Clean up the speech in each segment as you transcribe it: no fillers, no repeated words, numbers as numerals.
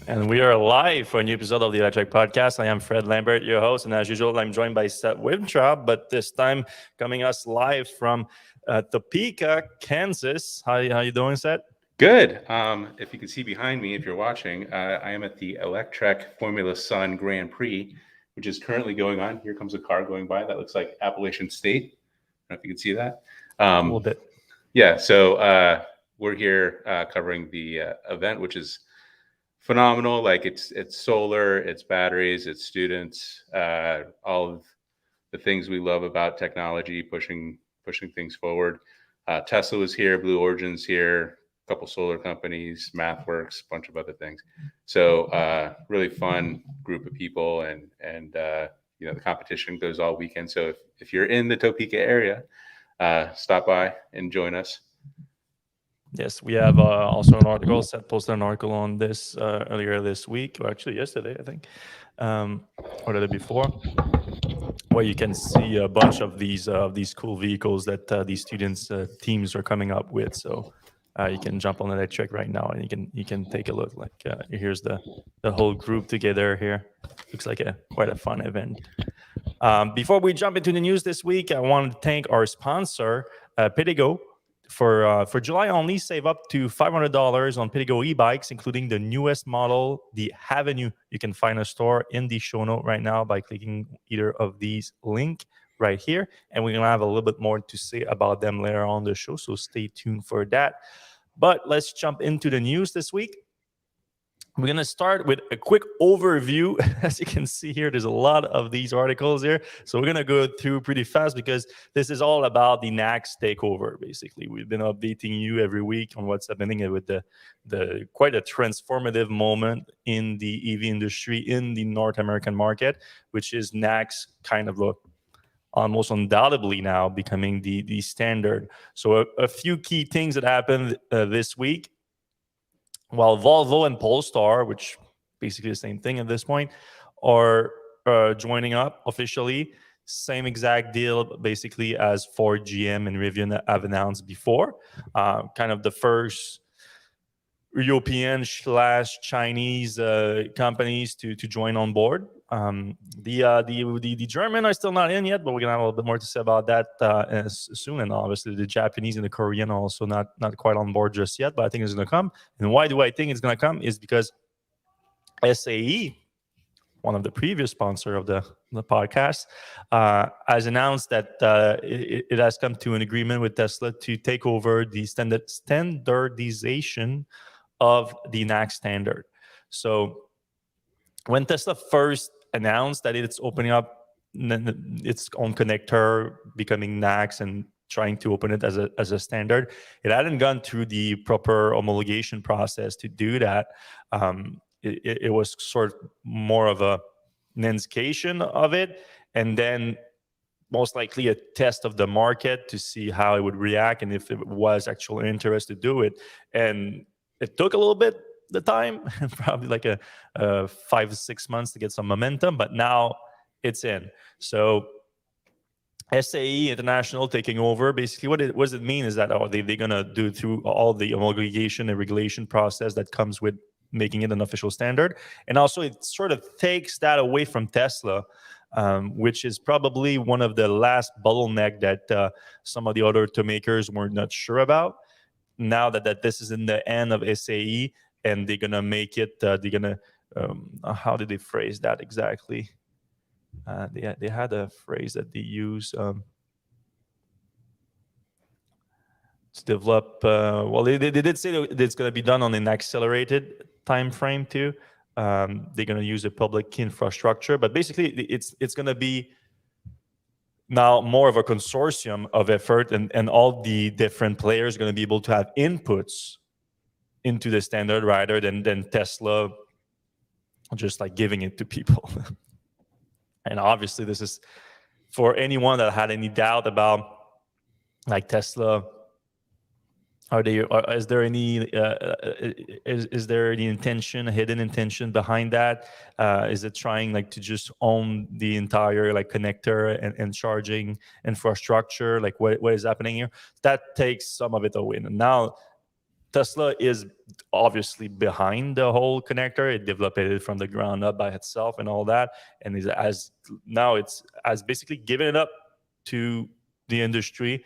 And we are live for a new episode of the Electrek podcast. I am Fred Lambert, your host, and as usual, I'm joined by Seth Wimtrop, but this time coming us live from Topeka, Kansas. How you doing, Seth? Good. If you can see behind me, if you're watching, I am at the Electrek Formula Sun Grand Prix, which is currently going on. Here comes a car going by that looks like Appalachian State. I don't know if you can see that. A little bit. Yeah, so we're here covering the event, which is phenomenal. Like it's solar, it's batteries, it's students, all of the things we love about technology, pushing things forward. Tesla was here, Blue Origin's here, a couple solar companies, MathWorks, a bunch of other things. So really fun group of people, and you know, the competition goes all weekend. So if you're in the Topeka area, stop by and join us. Yes, we have also an article. Seth posted an article on this earlier this week, or actually yesterday, I think, or the day before, where you can see a bunch of these cool vehicles that these students teams are coming up with. So you can jump on Electrek right now, and you can take a look. Like here's the whole group together here. Looks like quite a fun event. Before we jump into the news this week, I want to thank our sponsor, PSNY. For July only, save up to $500 on PSNY e-bikes, including the newest model, the Avenue. You can find a store in the show note right now by clicking either of these links right here. And we're going to have a little bit more to say about them later on the show, so stay tuned for that. But let's jump into the news this week. We're going to start with a quick overview. As you can see here, there's a lot of these articles here. So we're going to go through pretty fast because this is all about the NACS takeover, basically. We've been updating you every week on what's happening with the quite a transformative moment in the EV industry in the North American market, which is NACS kind of almost undoubtedly now becoming the standard. So a few key things that happened this week. While Volvo and Polestar, which basically the same thing at this point, are joining up officially. Same exact deal, basically, as Ford, GM, and Rivian have announced before. Kind of the first European/Chinese companies to join on board. The German are still not in yet, but we're gonna have a little bit more to say about that soon. And obviously, the Japanese and the Korean are also not quite on board just yet, but I think it's gonna come. And why do I think it's gonna come? Is because SAE, one of the previous sponsors of the podcast, has announced that it has come to an agreement with Tesla to take over the standardization of the NACS standard. So when Tesla first announced that it's opening up its own connector, becoming NACS, and trying to open it as a standard, it hadn't gone through the proper homologation process to do that. It was sort of more of an indication of it, and then most likely a test of the market to see how it would react and if it was actual interest to do it. And it took a little bit the time, probably like a 5 to 6 months to get some momentum, but now it's in. So SAE International taking over, basically what does it mean is that they're going to do through all the homologation and regulation process that comes with making it an official standard. And also it sort of takes that away from Tesla, which is probably one of the last bottleneck that some of the other automakers were not sure about. Now that this is in the end of SAE, and they're gonna make it, how did they phrase that exactly? They had a phrase that they use to develop. Well, they did say that it's gonna be done on an accelerated time frame too. They're gonna use a public infrastructure, but basically it's gonna be now more of a consortium of effort, and all the different players are going to be able to have inputs into the standard rather than Tesla just like giving it to people. And obviously this is for anyone that had any doubt about like Tesla Is there any is there any intention, a hidden intention behind that? Is it trying like to just own the entire like connector and charging infrastructure? Like what is happening here? That takes some of it away. And now Tesla is obviously behind the whole connector. It developed it from the ground up by itself and all that, and is as now it's as basically given it up to the industry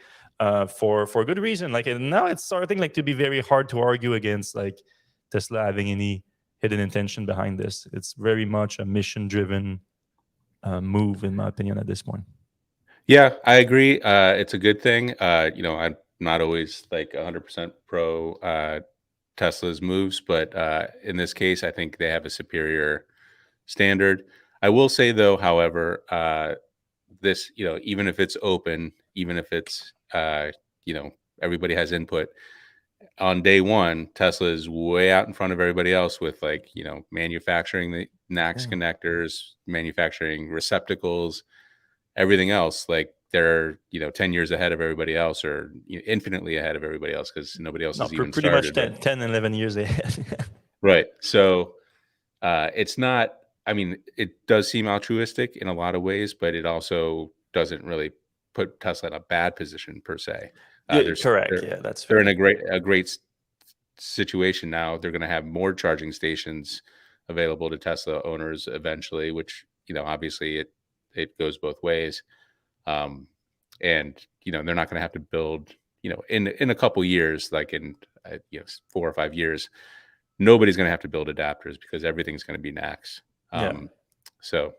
for good reason. Like, and now it's starting like to be very hard to argue against like Tesla having any hidden intention behind this. It's very much a mission driven move, in my opinion, at this point. Yeah, I agree. It's a good thing. I'm not always like 100% pro Tesla's moves, but in this case, I think they have a superior standard. I will say though, however, this, even if it's open, even if it's, everybody has input, on day one, Tesla is way out in front of everybody else with like, manufacturing the NACS connectors, manufacturing receptacles, everything else. Like they're, 10 years ahead of everybody else, or infinitely ahead of everybody else, because nobody else has even Pretty much started. 10, 11 years ahead. Right. So it's not, I mean, it does seem altruistic in a lot of ways, but it also doesn't really put Tesla in a bad position per se. Correct. Yeah, that's they're fair. in a great situation now. They're going to have more charging stations available to Tesla owners eventually, which, obviously it goes both ways. And, they're not going to have to build, in a couple years, like in 4 or 5 years, nobody's going to have to build adapters because everything's going to be NACS. So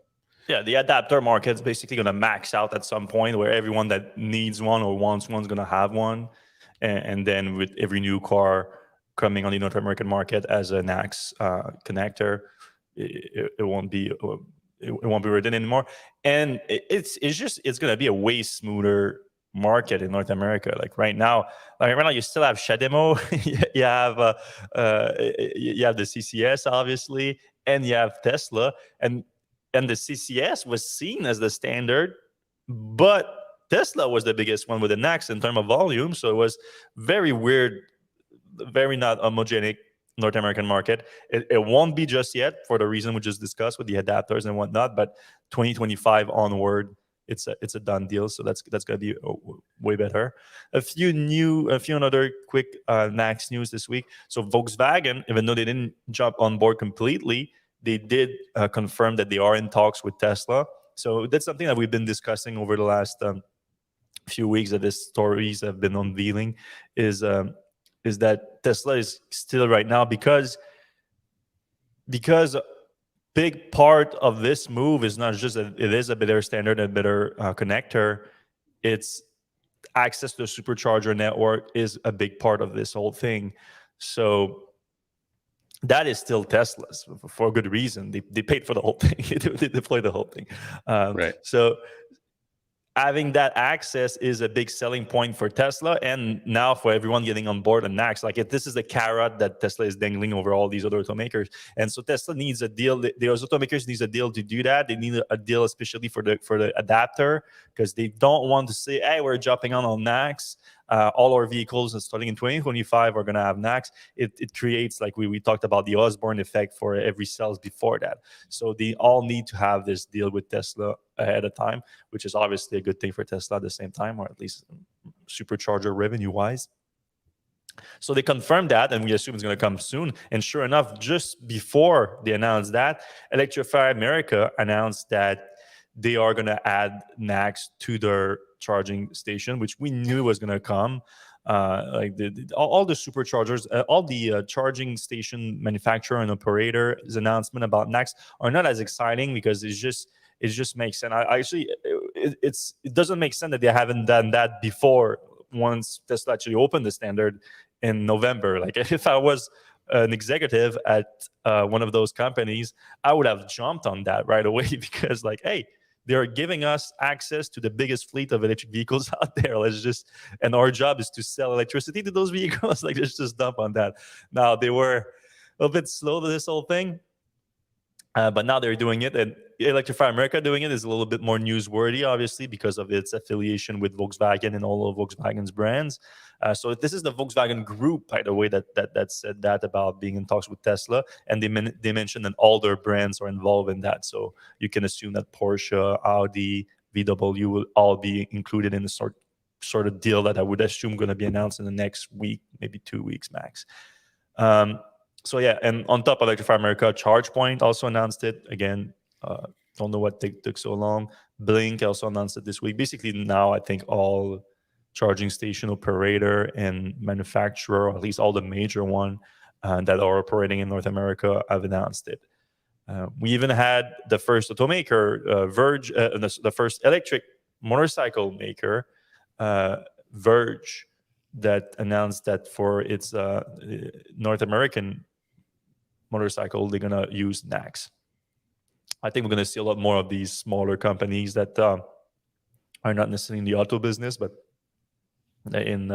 yeah, the adapter market is basically going to max out at some point, where everyone that needs one or wants one's going to have one, and then with every new car coming on the North American market as a NACS connector, it won't be it won't be written anymore, and it's going to be a way smoother market in North America. Like right now, you still have Shademo, you have you have the CCS obviously, and you have Tesla, and the CCS was seen as the standard, but Tesla was the biggest one with the NACS in terms of volume. So it was very weird, very not homogenic North American market. It won't be just yet for the reason we just discussed with the adapters and whatnot, but 2025 onward, it's a done deal. So that's going to be way better. A few other quick NACS news this week. So Volkswagen, even though they didn't jump on board completely, they did confirm that they are in talks with Tesla. So that's something that we've been discussing over the last few weeks, that these stories have been unveiling, is that Tesla is still right now, because big part of this move is not just that it is a better standard and better connector. It's access to the supercharger network is a big part of this whole thing. So that is still Tesla's for a good reason. They paid for the whole thing. They deployed the whole thing. right. So having that access is a big selling point for Tesla, and now for everyone getting on board on NACS. Like this is a carrot that Tesla is dangling over all these other automakers, and so Tesla needs a deal. The automakers needs a deal to do that. They need a deal, especially for the adapter, because they don't want to say, "Hey, we're jumping on NACS." All our vehicles starting in 2025 are going to have NACS. It creates, like we talked about, the Osborne effect for every sales before that. So they all need to have this deal with Tesla ahead of time, which is obviously a good thing for Tesla at the same time, or at least supercharger revenue-wise. So they confirmed that, and we assume it's going to come soon. And sure enough, just before they announced that, Electrify America announced that they are going to add NACS to their charging station, which we knew was going to come. Like all the superchargers, all the charging station manufacturer and operator's announcement about NACS are not as exciting, because it just makes sense. It doesn't make sense that they haven't done that before, once Tesla actually opened the standard in November. Like if I was an executive at one of those companies, I would have jumped on that right away, because like, hey, they're giving us access to the biggest fleet of electric vehicles out there. And our job is to sell electricity to those vehicles. Like, let's just dump on that. Now, they were a bit slow to this whole thing, but now they're doing it. And Electrify America doing it is a little bit more newsworthy, obviously, because of its affiliation with Volkswagen and all of Volkswagen's brands. So this is the Volkswagen Group, by the way, that said that about being in talks with Tesla, and they mentioned that all their brands are involved in that. So you can assume that Porsche, Audi, VW will all be included in the sort of deal that I would assume going to be announced in the next week, maybe 2 weeks max. So yeah, and on top of Electrify America, ChargePoint also announced it again. Don't know what took so long. Blink also announced it this week. Basically, now I think all charging station operator and manufacturer, or at least all the major one that are operating in North America, have announced it. We even had the first automaker, Verge, the first electric motorcycle maker, Verge, that announced that for its North American motorcycle, they're going to use NACS. I think we're going to see a lot more of these smaller companies that are not necessarily in the auto business, but in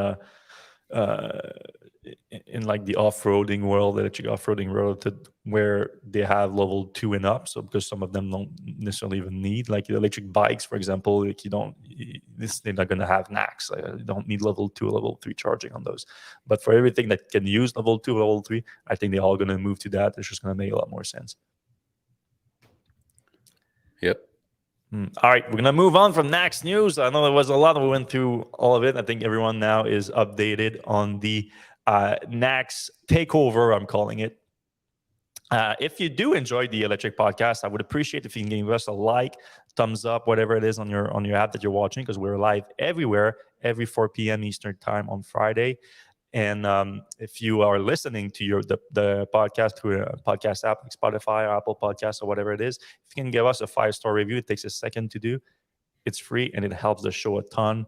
like the off-roading world, electric off-roading world, where they have level 2 and up. So because some of them don't necessarily even need, like the electric bikes, for example, like they're not going to have NACS. You don't need level 2 or level 3 charging on those. But for everything that can use level 2 or level 3, I think they're all going to move to that. It's just going to make a lot more sense. Yep. All right, we're going to move on from NACS news. I know there was a lot. We went through all of it. I think everyone now is updated on the NACS takeover, I'm calling it. If you do enjoy the Electrek podcast, I would appreciate if you can give us a like, thumbs up, whatever it is on your app that you're watching, because we're live everywhere, every 4 p.m. Eastern time on Friday. And if you are listening to the podcast through a podcast app like Spotify or Apple Podcasts or whatever it is, if you can give us a 5-star review, it takes a second to do. It's free, and it helps the show a ton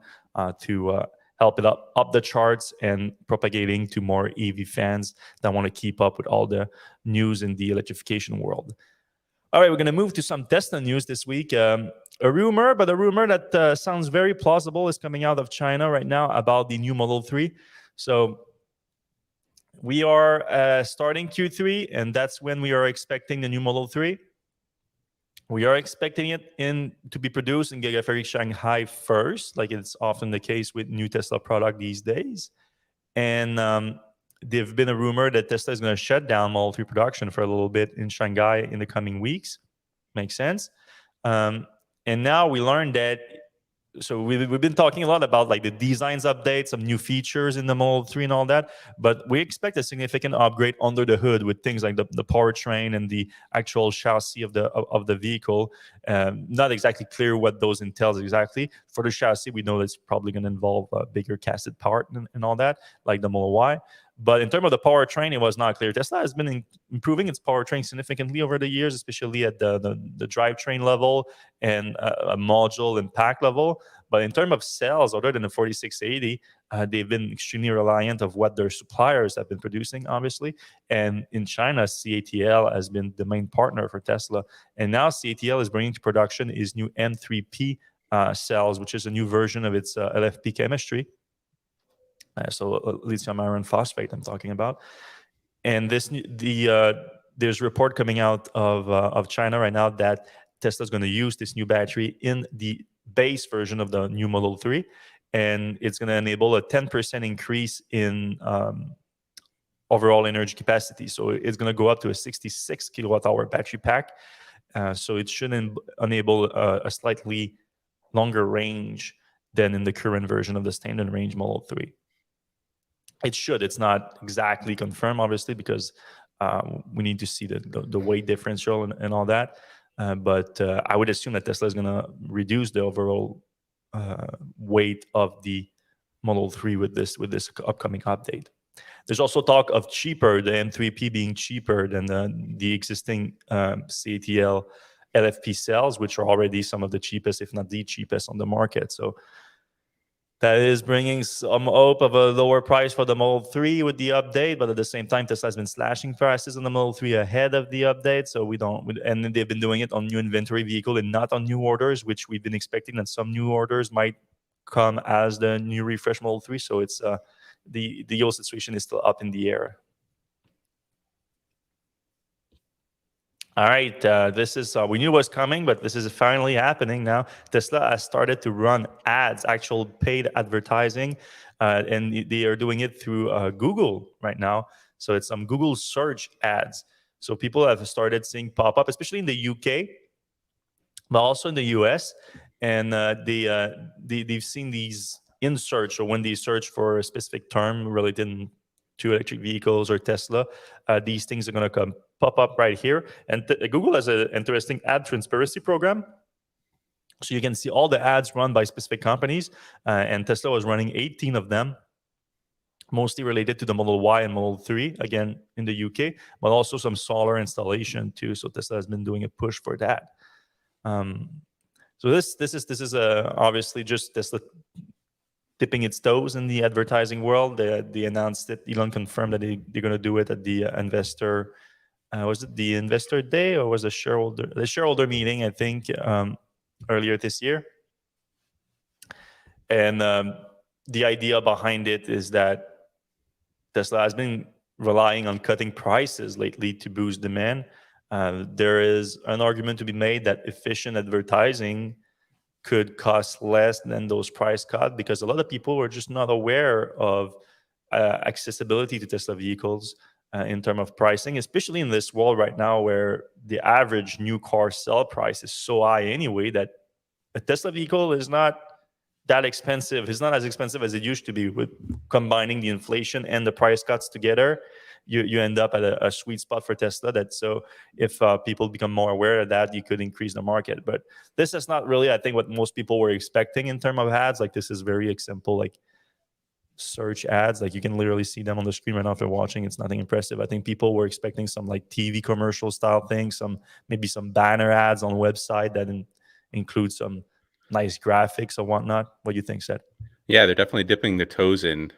to help it up the charts and propagating to more EV fans that want to keep up with all the news in the electrification world. All right, we're going to move to some Tesla news this week. A rumor that sounds very plausible is coming out of China right now about the new Model 3. So we are starting Q3, and that's when we are expecting the new Model 3. We are expecting it to be produced in Gigafactory Shanghai first, like it's often the case with new Tesla product these days. And there's been a rumor that Tesla is going to shut down Model 3 production for a little bit in Shanghai in the coming weeks. Makes sense. And now we learned that. So we've been talking a lot about like the designs updates, some new features in the Model 3 and all that, but we expect a significant upgrade under the hood with things like the powertrain and the actual chassis of the vehicle. Not exactly clear what those entails exactly. For the chassis, we know it's probably going to involve a bigger casted part and all that, like the Model Y. But in terms of the powertrain, it was not clear. Tesla has been improving its powertrain significantly over the years, especially at the drivetrain level and a module and pack level. But in terms of cells, other than the 4680, they've been extremely reliant of what their suppliers have been producing, obviously. And in China, CATL has been the main partner for Tesla. And now CATL is bringing to production its new M3P cells, which is a new version of its LFP chemistry. So lithium iron phosphate I'm talking about. And there's a report coming out of China right now that Tesla's going to use this new battery in the base version of the new Model 3, and it's going to enable a 10% increase in overall energy capacity. So it's going to go up to a 66 kilowatt-hour battery pack. So it should enable a slightly longer range than in the current version of the standard range Model 3. It should. It's not exactly confirmed, obviously, because we need to see the weight differential and all that. But I would assume that Tesla is going to reduce the overall weight of the Model 3 with this upcoming update. There's also talk of cheaper, the M3P being cheaper than the existing CATL LFP cells, which are already some of the cheapest, if not the cheapest, on the market. So that is bringing some hope of a lower price for the Model 3 with the update, but at the same time, Tesla has been slashing prices on the Model 3 ahead of the update. So and they've been doing it on new inventory vehicle and not on new orders, which we've been expecting that some new orders might come as the new refresh Model 3. So it's the whole situation is still up in the air. All right, this is we knew it was coming, but this is finally happening now. Tesla has started to run ads, actual paid advertising, and they are doing it through Google right now. So it's some Google search ads. So people have started seeing pop up, especially in the UK, but also in the US, and they've seen these in search, or when they search for a specific term related to electric vehicles or Tesla, these things are going to come pop up right here. And Google has an interesting ad transparency program. So you can see all the ads run by specific companies, and Tesla was running 18 of them, mostly related to the Model Y and Model 3, again, in the UK, but also some solar installation too. So Tesla has been doing a push for that. So this is obviously just Tesla dipping its toes in the advertising world. They announced it. Elon confirmed that they're going to do it at the investor. Was it the investor day, or was the shareholder meeting? I think earlier this year. And the idea behind it is that Tesla has been relying on cutting prices lately to boost demand. There is an argument to be made that efficient advertising could cost less than those price cuts, because a lot of people were just not aware of accessibility to Tesla vehicles in terms of pricing, especially in this world right now where the average new car sell price is so high anyway that a Tesla vehicle is not that expensive. It's not as expensive as it used to be. With combining the inflation and the price cuts together, you end up at a sweet spot for Tesla. That so if people become more aware of that, you could increase the market. But this is not really, I think, what most people were expecting in terms of ads. Like, this is very simple, like search ads. Like, you can literally see them on the screen right now if you're watching. It's nothing impressive. I think people were expecting some like TV commercial style things, maybe some banner ads on website that include some nice graphics or whatnot. What do you think, Seth? Yeah, they're definitely dipping the toes in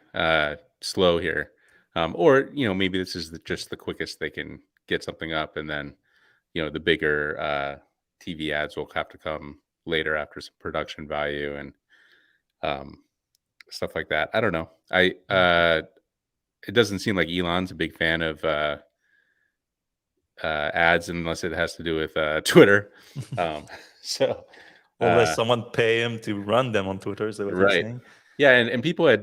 slow here. Or, maybe this is just the quickest they can get something up. And then, the bigger TV ads will have to come later after some production value and stuff like that. I don't know. It doesn't seem like Elon's a big fan of ads unless it has to do with Twitter. So unless someone pay him to run them on Twitter, is that what you're right. saying? Yeah, and people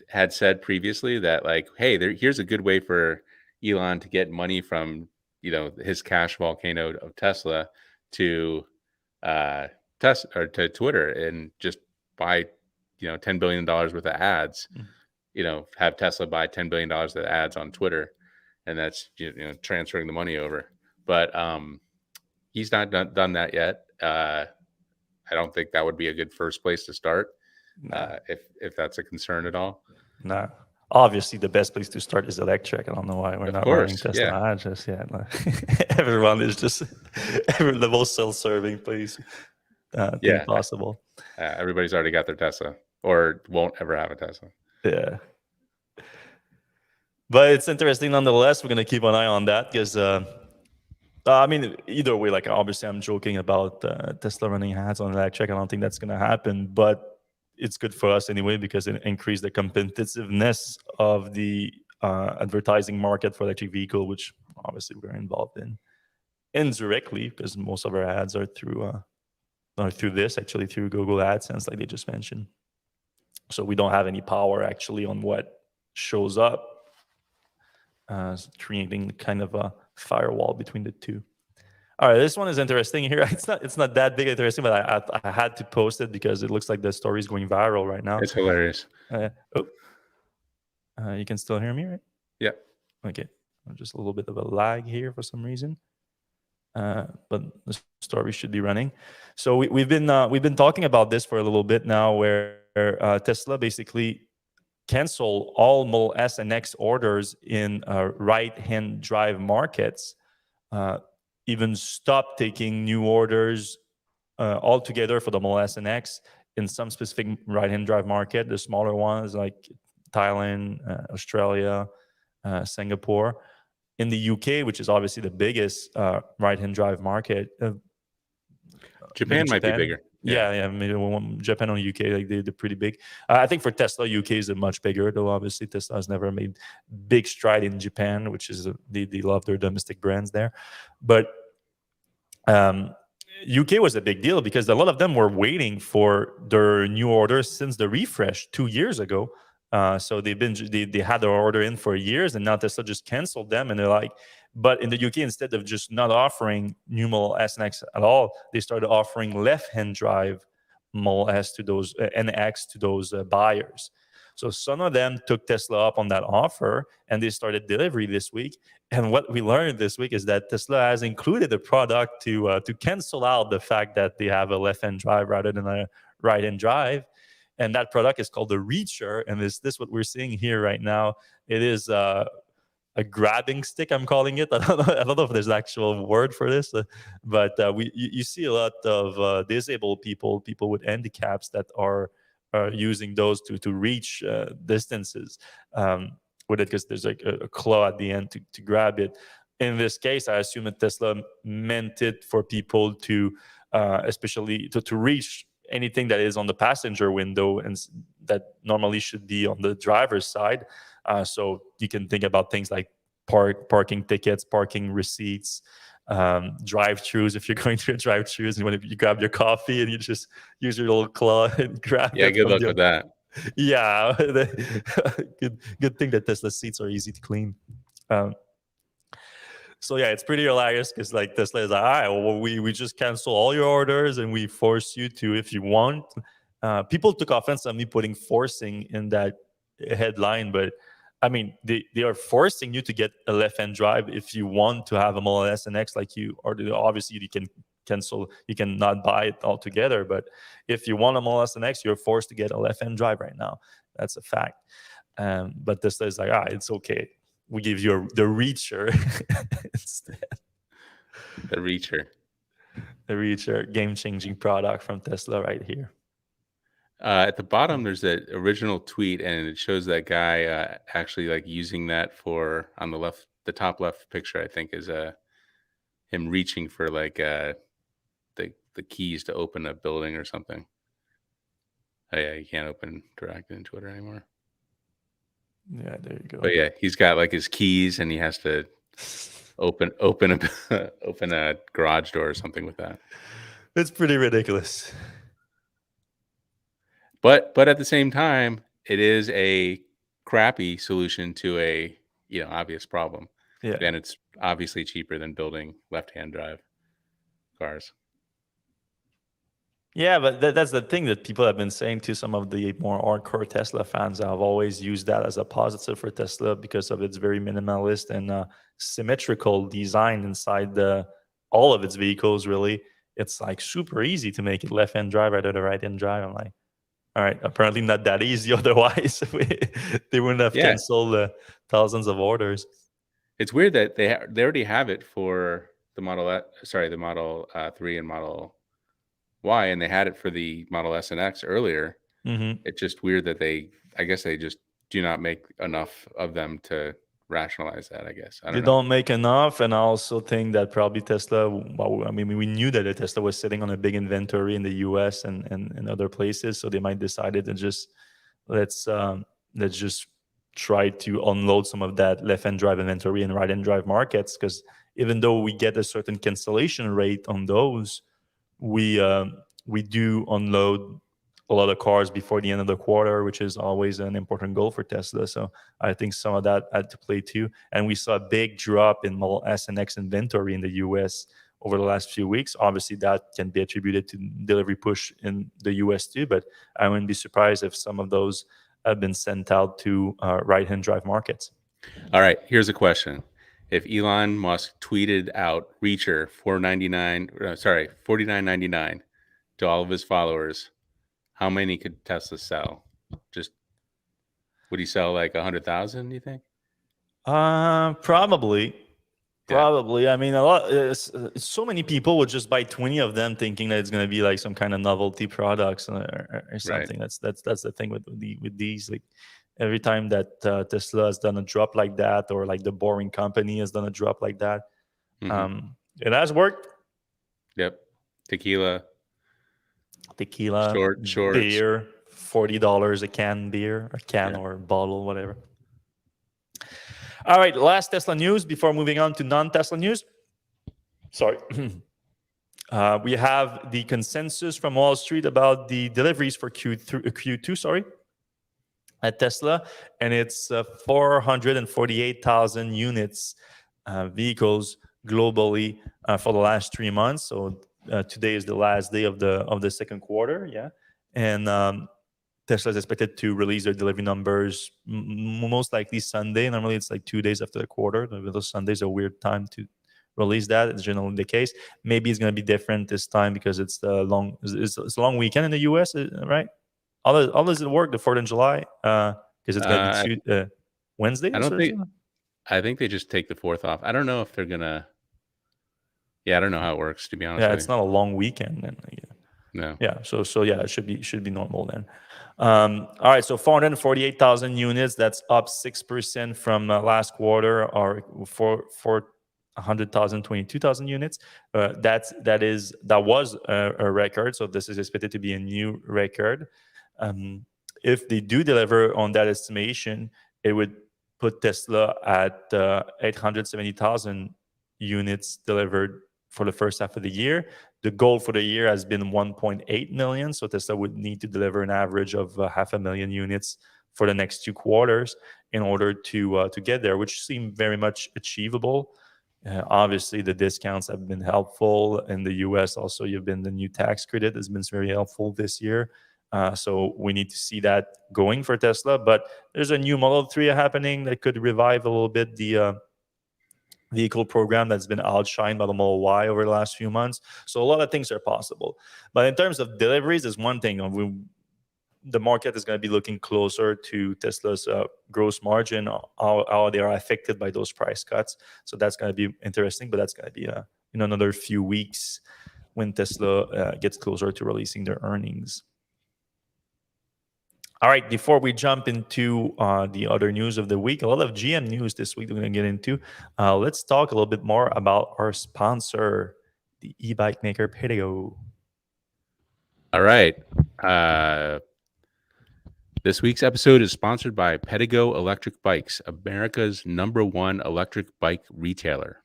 had said previously that, like, hey, here's a good way for Elon to get money from his cash volcano of Tesla to or to Twitter, and just buy $10 billion worth of ads. Have Tesla buy $10 billion of ads on Twitter, and that's transferring the money over. But he's not done that yet. I don't think that would be a good first place to start. If that's a concern at all. No. Obviously, the best place to start is Electrek. I don't know why we're not running Tesla ads just yet. Everyone is just the most self-serving place thing possible. Everybody's already got their Tesla, or won't ever have a Tesla. Yeah. But it's interesting nonetheless. We're going to keep an eye on that because, I mean, either way, like, obviously I'm joking about Tesla running ads on Electrek. I don't think that's going to happen, but it's good for us anyway because it increases the competitiveness of the advertising market for electric vehicle, which obviously we're involved in indirectly because most of our ads are through through Google AdSense, like they just mentioned. So we don't have any power actually on what shows up, creating kind of a firewall between the two. All right, this one is interesting here. It's not that big interesting, but I had to post it because it looks like the story is going viral right now. It's hilarious. You can still hear me, right? Yeah. Okay. Just a little bit of a lag here for some reason, but the story should be running. So we've been talking about this for a little bit now, where Tesla basically cancel all Model S and X orders in right-hand drive markets. Even stop taking new orders altogether for the Model S and X in some specific right-hand drive market, the smaller ones like Thailand, Australia, Singapore. In the UK, which is obviously the biggest right-hand drive market. Japan might be bigger. Yeah, maybe Japan or UK, like they're pretty big. I think for Tesla, UK is much bigger, though. Obviously, Tesla has never made big stride in Japan, which is they love their domestic brands there. But UK was a big deal because a lot of them were waiting for their new orders since the refresh 2 years ago. So they had their order in for years, and now Tesla just canceled them. And they're like, but in the UK, instead of just not offering new Model S and X at all, they started offering left-hand drive Model S to those NX to those buyers. So some of them took Tesla up on that offer, and they started delivery this week. And what we learned this week is that Tesla has included a product to cancel out the fact that they have a left-hand drive rather than a right-hand drive. And that product is called the Reacher. And this what we're seeing here right now. It is a grabbing stick, I'm calling it. I don't know if there's an actual word for this, but you see a lot of disabled people with handicaps that are using those to reach distances with it, because there's like a claw at the end to grab it. In this case, I assume that Tesla meant it for people to especially to reach anything that is on the passenger window and that normally should be on the driver's side. So you can think about things like parking tickets, parking receipts, drive-thrus. If you're going through a drive-thrus and you grab your coffee and you just use your little claw and grab Yeah, it. good luck with that. Yeah, good thing that Tesla seats are easy to clean. So yeah, it's pretty hilarious because like Tesla is like, all right, well, we just cancel all your orders and we force you to if you want. People took offense on me putting forcing in that headline, but I mean they are forcing you to get a left-hand drive if you want to have a Model S and X like you, or obviously you can cancel, you can not buy it altogether. But if you want a Model S and X, you're forced to get a left-hand drive right now. That's a fact. But Tesla is like, it's okay. We give you the Reacher instead. The Reacher. The Reacher, game-changing product from Tesla right here. At the bottom, there's that original tweet, and it shows that guy actually like using that for on the left, the top left picture, I think, is him reaching for like the keys to open a building or something. Oh yeah, you can't open direct in Twitter anymore. Yeah, there you go. But yeah, he's got like his keys, and he has to open a garage door or something with that. It's pretty ridiculous. But at the same time, it is a crappy solution to a obvious problem. Yeah. And it's obviously cheaper than building left-hand drive cars. Yeah, but that's the thing that people have been saying to some of the more hardcore Tesla fans. I've always used that as a positive for Tesla because of its very minimalist and symmetrical design inside all of its vehicles, really. It's like super easy to make it left-hand drive rather than right-hand drive. I'm like, all right, apparently not that easy. Otherwise, they wouldn't have canceled thousands of orders. It's weird that they already have it for the Model 3 and Model Y, and they had it for the Model S and X earlier. Mm-hmm. It's just weird that I guess they just do not make enough of them to rationalize that, I guess. I don't know. Don't make enough, and I also think that probably Tesla, well, I mean, we knew that Tesla was sitting on a big inventory in the US and other places, so they might decided to just let's just try to unload some of that left-hand drive inventory in right-hand drive markets, because even though we get a certain cancellation rate on those, we do unload a lot of cars before the end of the quarter, which is always an important goal for Tesla. So I think some of that had to play too. And we saw a big drop in Model S and X inventory in the US over the last few weeks. Obviously, that can be attributed to delivery push in the US too, but I wouldn't be surprised if some of those have been sent out to right-hand drive markets. All right, here's a question. If Elon Musk tweeted out Reacher $49.99 to all of his followers, how many could Tesla sell? Just would he sell like 100,000? Do you think? Probably. Yeah. Probably. I mean, so many people would just buy 20 of them, thinking that it's going to be like some kind of novelty products or something. Right. That's the thing with these. Like every time that Tesla has done a drop like that, or like the Boring Company has done a drop like that, it has worked. Yep. Tequila, shorts, beer, $40 a can beer, a can or bottle, whatever. All right, last Tesla news before moving on to non-Tesla news. Sorry. We have the consensus from Wall Street about the deliveries for Q2, sorry, at Tesla, and it's 448,000 units vehicles globally for the last 3 months. So today is the last day of the second quarter, yeah, and Tesla is expected to release their delivery numbers most likely Sunday. Normally, it's like 2 days after the quarter. Those Sundays are a weird time to release that. It's generally the case. Maybe it's going to be different this time because it's a long weekend in the U.S., right? How does it work? The 4th of July, because it's going to be Wednesdays don't or think. something? I think they just take the 4th off. I don't know if they're gonna. Yeah, I don't know how it works, to be honest Yeah, with it's you. not a long weekend then. No. Yeah, so yeah, it should be normal then. All right, so 448,000 units. That's up 6% from last quarter, or 400,000, 22,000 units. That was a record. So this is expected to be a new record. If they do deliver on that estimation, it would put Tesla at 870,000 units delivered for the first half of the year. The goal for the year has been 1.8 million. So Tesla would need to deliver an average of 500,000 units for the next 2 quarters in order to get there, which seemed very much achievable. Obviously, the discounts have been helpful in the U.S. Also, the new tax credit has been very helpful this year. So we need to see that going for Tesla. But there's a new Model 3 happening that could revive a little bit the vehicle program that's been outshined by the Model Y over the last few months. So a lot of things are possible. But in terms of deliveries, is one thing. The market is going to be looking closer to Tesla's gross margin, how they are affected by those price cuts. So that's going to be interesting, but that's going to be in another few weeks when Tesla gets closer to releasing their earnings. All right, before we jump into the other news of the week, a lot of GM news this week we're going to get into. Let's talk a little bit more about our sponsor, the e-bike maker Pedego. All right. This week's episode is sponsored by Pedego Electric Bikes, America's #1 electric bike retailer.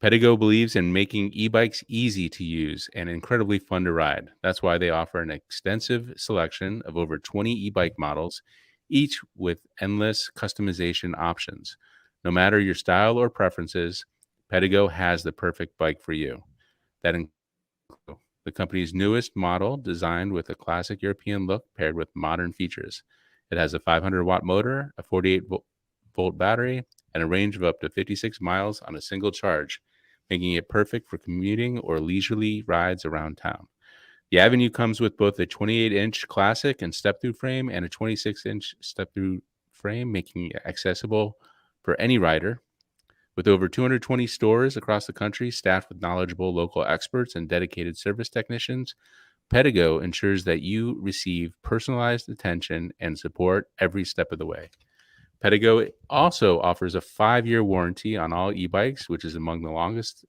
Pedego believes in making e-bikes easy to use and incredibly fun to ride. That's why they offer an extensive selection of over 20 e-bike models, each with endless customization options. No matter your style or preferences, Pedego has the perfect bike for you. That includes the company's newest model, designed with a classic European look paired with modern features. It has a 500-watt motor, a 48-volt battery, and a range of up to 56 miles on a single charge, making it perfect for commuting or leisurely rides around town. The Avenue comes with both a 28-inch classic and step-through frame and a 26-inch step-through frame, making it accessible for any rider. With over 220 stores across the country, staffed with knowledgeable local experts and dedicated service technicians, Pedego ensures that you receive personalized attention and support every step of the way. Pedego also offers a 5-year warranty on all e-bikes, which is among the longest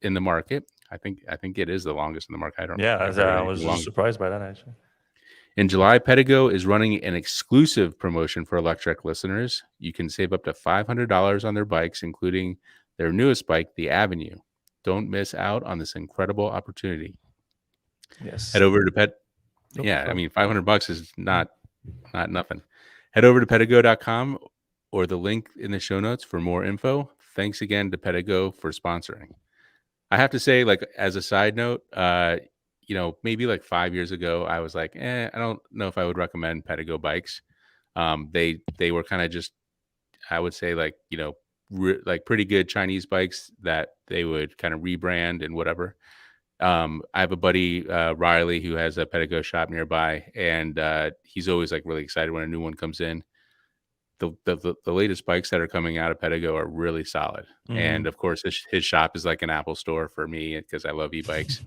in the market. I think it is the longest in the market. I was just surprised by that, actually. In July, Pedego is running an exclusive promotion for Electrek listeners. You can save up to $500 on their bikes, including their newest bike, the Avenue. Don't miss out on this incredible opportunity. Yes. Head over to I mean, $500 is not nothing. Head over to Pedego.com or the link in the show notes for more info. Thanks again to Pedego for sponsoring. I have to say, like, as a side note, maybe like 5 years ago, I was like, I don't know if I would recommend Pedego bikes. They were kind of just, I would say, like, like pretty good Chinese bikes that they would kind of rebrand and whatever. I have a buddy, Riley, who has a Pedego shop nearby, and he's always like really excited when a new one comes in. The latest bikes that are coming out of Pedego are really solid. Mm-hmm. And of course, his shop is like an Apple store for me because I love e-bikes.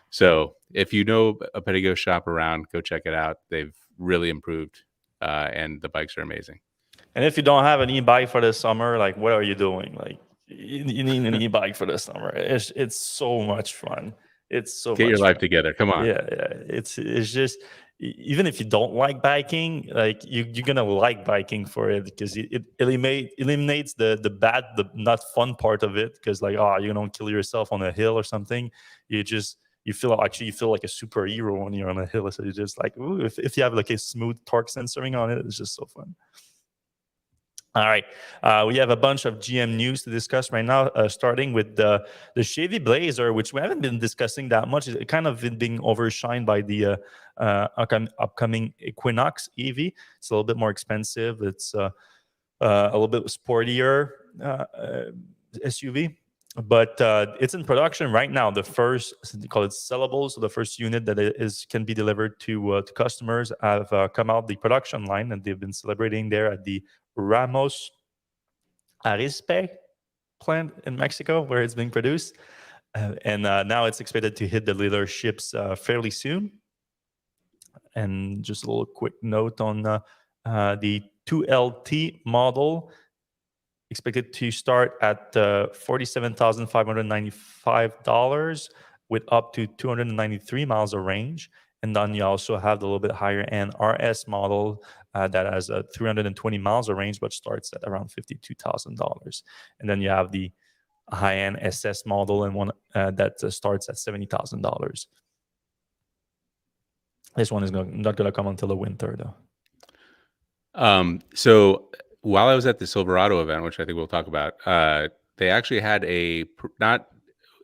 So if you know a Pedego shop around, go check it out. They've really improved, and the bikes are amazing. And if you don't have an e-bike for the summer, like, what are you doing? Like, you need an e-bike for the summer. It's so much fun. It's so get much your life fun. together. Come on. Yeah. It's just, even if you don't like biking, like you're gonna like biking for it because it eliminates the not fun part of it. Because like, you don't kill yourself on a hill or something. You you feel like a superhero when you're on a hill. So you're just like, ooh, if you have like a smooth torque sensoring on it, it's just so fun. All right, we have a bunch of GM news to discuss right now, starting with the Chevy Blazer, which we haven't been discussing that much. It's kind of been being overshined by the upcoming Equinox EV. It's a little bit more expensive. It's a little bit sportier SUV, but it's in production right now. The first, they call it sellable, so the first unit that can be delivered to customers have come out the production line, and they've been celebrating there at the Ramos Arizpe plant in Mexico, where it's being produced. And now it's expected to hit the dealerships fairly soon. And just a little quick note on the 2LT model, expected to start at $47,595 with up to 293 miles of range. And then you also have the little bit higher end RS model that has 320 miles of range, but starts at around $52,000. And then you have the high end SS model and one that starts at $70,000. This one is not going to come until the winter, though. So while I was at the Silverado event, which I think we'll talk about, they actually had it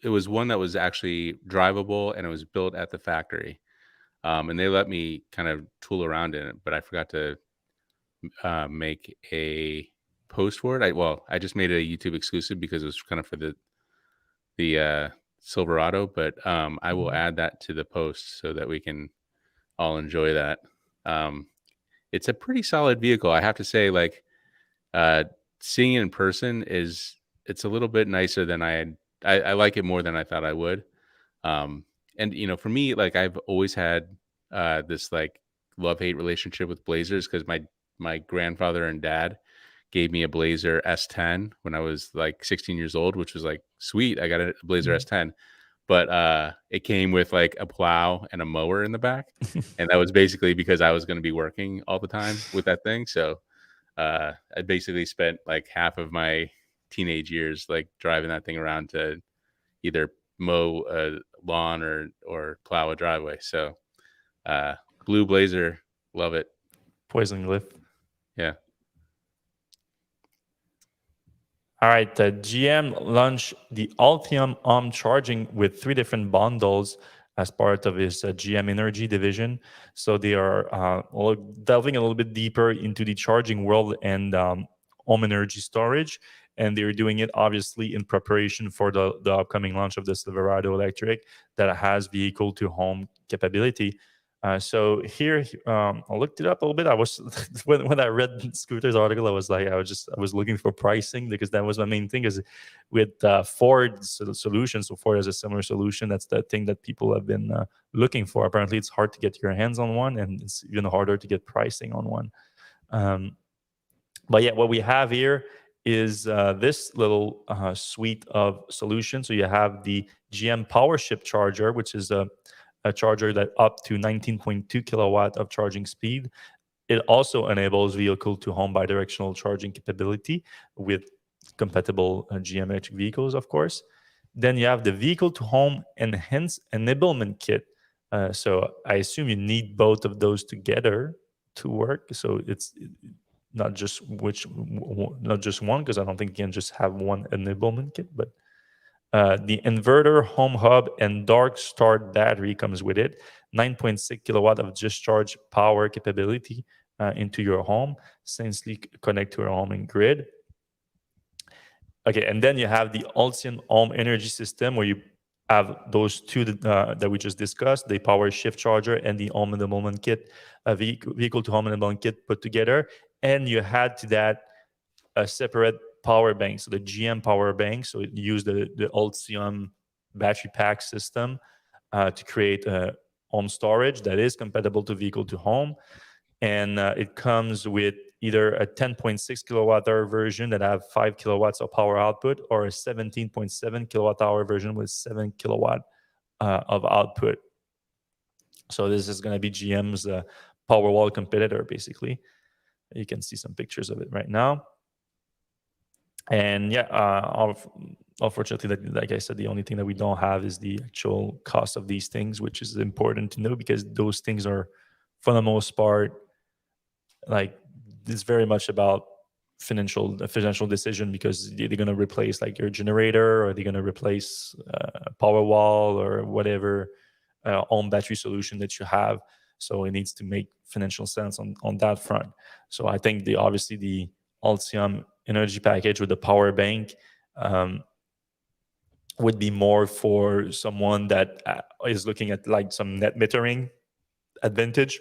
was one that was actually drivable, and it was built at the factory. And they let me kind of tool around in it, but I forgot to make a post for it. I just made it a YouTube exclusive because it was kind of for the Silverado, but I will add that to the post so that we can all enjoy that. It's a pretty solid vehicle, I have to say. Like, seeing it in person it's a little bit nicer than I like it more than I thought I would. And for me, like, I've always had this like love-hate relationship with Blazers, because my grandfather and dad gave me a Blazer S10 when I was like 16 years old, which was like, sweet, I got a Blazer S10. But it came with like a plow and a mower in the back. And that was basically because I was going to be working all the time with that thing. So I basically spent like half of my teenage years like driving that thing around to either mow a lawn or plow a driveway. So blue Blazer, love it. Poison glyph. Yeah. All right, GM launched the Ultium Home charging with 3 different bundles as part of his GM Energy division. So they are delving a little bit deeper into the charging world and home energy storage. And they're doing it obviously in preparation for the upcoming launch of the Silverado Electric that has vehicle-to-home capability. So here, I looked it up a little bit. I was when I read Scooter's article, I was looking for pricing, because that was my main thing. Is with Ford solution. So Ford has a similar solution. That's the thing that people have been looking for. Apparently, it's hard to get your hands on one, and it's even harder to get pricing on one. But yeah, what we have here is this little suite of solutions. So you have the GM PowerShip charger, which is a charger that up to 19.2 kilowatt of charging speed. It also enables vehicle-to-home bidirectional charging capability with compatible GM electric vehicles, of course. Then you have the vehicle-to-home enhanced enablement kit. So I assume you need both of those together to work. So it's not just one, because I don't think you can just have one enablement kit, but the inverter, home hub, and dark start battery comes with it. 9.6 kilowatt of discharge power capability into your home, seamlessly connect to your home and grid. Okay, and then you have the Ultium Home energy system, where you have those 2 that we just discussed, the power shift charger and the home enablement kit, vehicle to home enablement kit put together. And you had to that a separate power bank, so the GM power bank. So it used the Ultium battery pack system to create a home storage that is compatible to vehicle to home. And it comes with either a 10.6 kilowatt hour version that have 5 kilowatts of power output, or a 17.7 kilowatt hour version with 7 kilowatt of output. So this is going to be GM's Powerwall competitor, basically. You can see some pictures of it right now. And yeah, unfortunately, like I said, the only thing that we don't have is the actual cost of these things, which is important to know because those things are, for the most part, like it's very much about financial decision because they're going to replace like your generator or they're going to replace power wall or whatever on battery solution that you have. So it needs to make financial sense on that front. So I think obviously the Ultium energy package with the power bank would be more for someone that is looking at like some net metering advantage.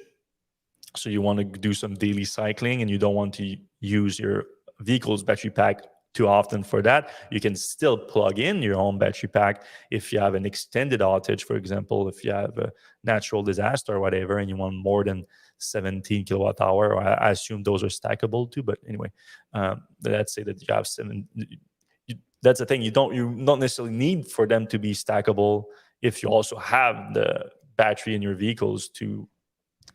So you want to do some daily cycling and you don't want to use your vehicle's battery pack too often for that. You can still plug in your own battery pack if you have an extended outage, for example, if you have a natural disaster or whatever, and you want more than 17 kilowatt hour. Or I assume those are stackable too. But anyway, let's say that you have that's the thing. You don't necessarily need for them to be stackable if you also have the battery in your vehicles to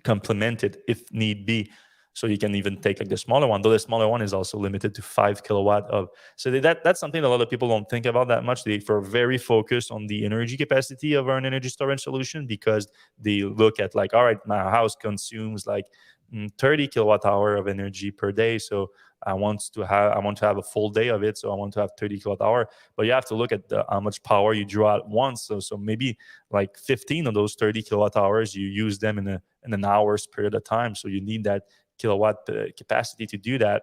complement it if need be. So you can even take like the smaller one, though the smaller one is also limited to 5 kilowatt of. So that's something a lot of people don't think about that much. They're very focused on the energy capacity of our energy storage solution because they look at like, all right, my house consumes like 30 kilowatt hour of energy per day. So I want to have a full day of it. So I want to have 30 kilowatt hour. But you have to look at how much power you draw at once. So maybe like 15 of those 30 kilowatt hours, you use them in an hour's period of time. So you need that kilowatt capacity to do that.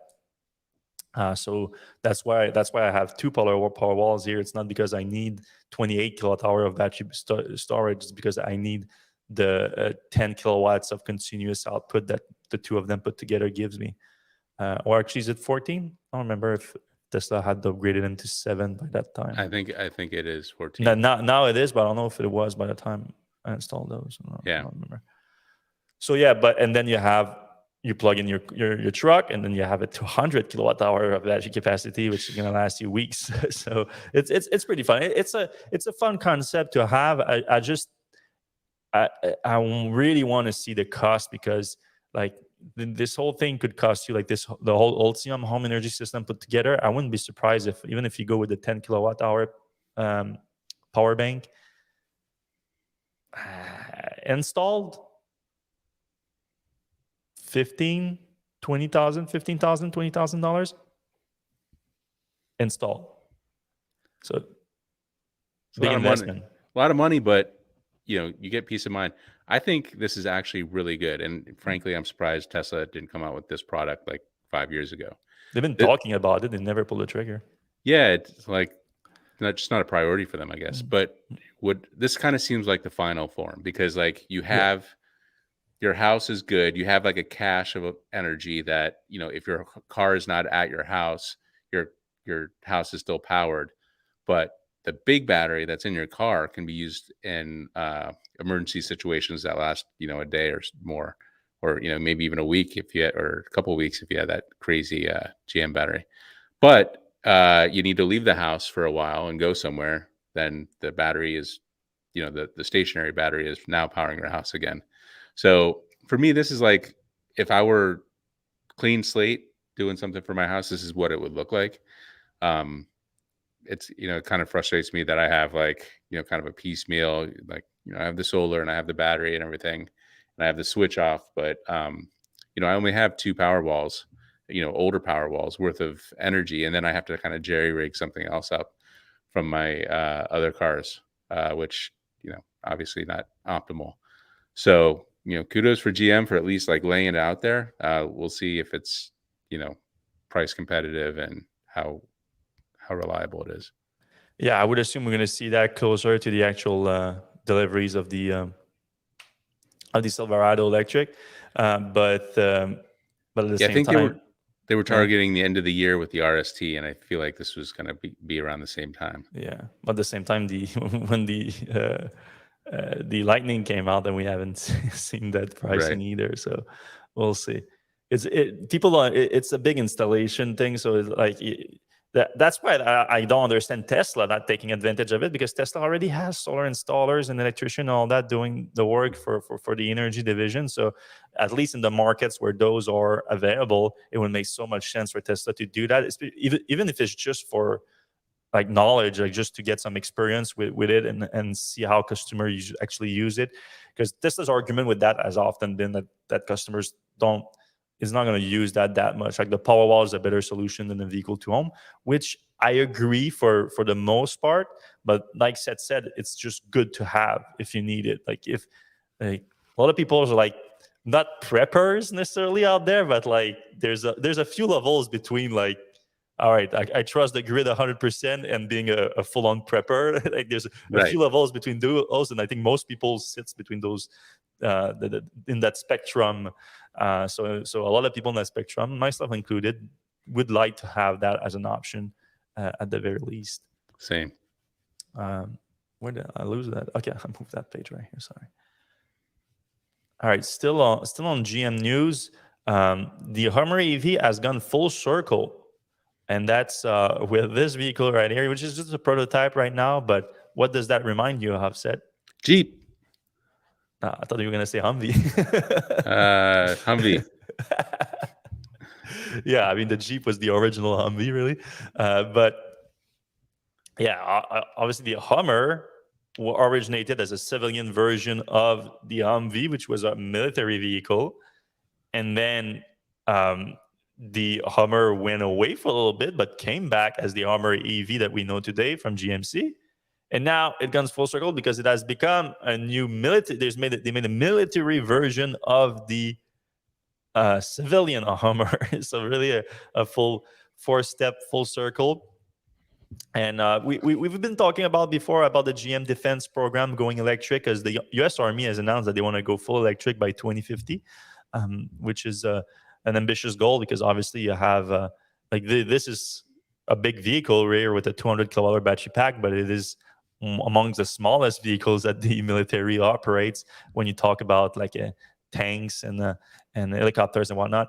So that's why I have two power walls here. It's not because I need 28 kilowatt hour of battery storage. It's because I need the 10 kilowatts of continuous output that the two of them put together gives me. Or actually, is it 14? I don't remember if Tesla had upgraded them to 7 by that time. I think it is 14. Now it is, but I don't know if it was by the time I installed those. Yeah. I don't remember. So yeah, and then you plug in your truck, and then you have a 200 kilowatt hour of battery capacity, which is going to last you weeks. So it's pretty fun. It's a fun concept to have. I really want to see the cost because like this whole thing could cost you like the whole Ultium home energy system put together. I wouldn't be surprised even if you go with the 10 kilowatt hour power bank installed. $15,000 installed. So it's big investment. A lot of money, but you get peace of mind. I think this is actually really good, and frankly, I'm surprised Tesla didn't come out with this product like 5 years ago. They've been talking about it. They never pulled the trigger. Yeah, it's like just not a priority for them, I guess. But this kind of seems like the final form because like you have. Your house is good. You have like a cache of energy that, if your car is not at your house, your house is still powered. But the big battery that's in your car can be used in emergency situations that last, a day or more, or, maybe even a week or a couple of weeks if you have that crazy GM battery. But you need to leave the house for a while and go somewhere. Then the battery is, the stationary battery is now powering your house again. So for me, this is like if I were clean slate doing something for my house, this is what it would look like. It's, it kind of frustrates me that I have like, kind of a piecemeal, like, I have the solar and I have the battery and everything, and I have the switch off, but, I only have 2 power walls, older power walls worth of energy. And then I have to kind of jerry rig something else up from my other cars, which, obviously not optimal. So, kudos for GM for at least like laying it out there. We'll see if it's, price competitive and how reliable it is. Yeah, I would assume we're going to see that closer to the actual deliveries of the Silverado electric. But at the same time, they were targeting the end of the year with the RST, and I feel like this was going to be around the same time. Yeah, but at the same time, when the Lightning came out, and we haven't seen that pricing either. So we'll see. It's a big installation thing. So it's like that's why I don't understand Tesla not taking advantage of it, because Tesla already has solar installers and electrician and all that doing the work for the energy division. So at least in the markets where those are available, it would make so much sense for Tesla to do that, even if it's just for like knowledge, like just to get some experience with it and see how customers actually use it. Because Tesla's argument with that has often been that customers is not going to use that much. Like the Powerwall is a better solution than the vehicle to home, which I agree for the most part. But like Seth said, it's just good to have if you need it. Like if like a lot of people are like not preppers necessarily out there, but like there's a few levels between like, all right, I trust the grid 100% and being a full-on prepper. Like there's a few levels between those, and I think most people sits between those in that spectrum. So a lot of people in that spectrum, myself included, would like to have that as an option at the very least. Same. Where did I lose that? Okay, I moved that page right here. Sorry. All right, still on GM news. The Hummer EV has gone full circle. And that's with this vehicle right here, which is just a prototype right now. But what does that remind you of, Seth? Jeep. I thought you were going to say Humvee. Humvee. Yeah, I mean, the Jeep was the original Humvee, really. But yeah, obviously the Hummer originated as a civilian version of the Humvee, which was a military vehicle. And then the Hummer went away for a little bit, but came back as the Hummer EV that we know today from GMC. And now it comes full circle because it has become a new military. They made a military version of the civilian Hummer. So really a full 4-step full circle. And we've been talking about before about the GM defense program going electric, as the U.S. Army has announced that they want to go full electric by 2050, which is an ambitious goal because obviously you have this is a big vehicle here with a 200 kilowatt battery pack, but it is amongst the smallest vehicles that the military operates when you talk about like tanks and helicopters and whatnot.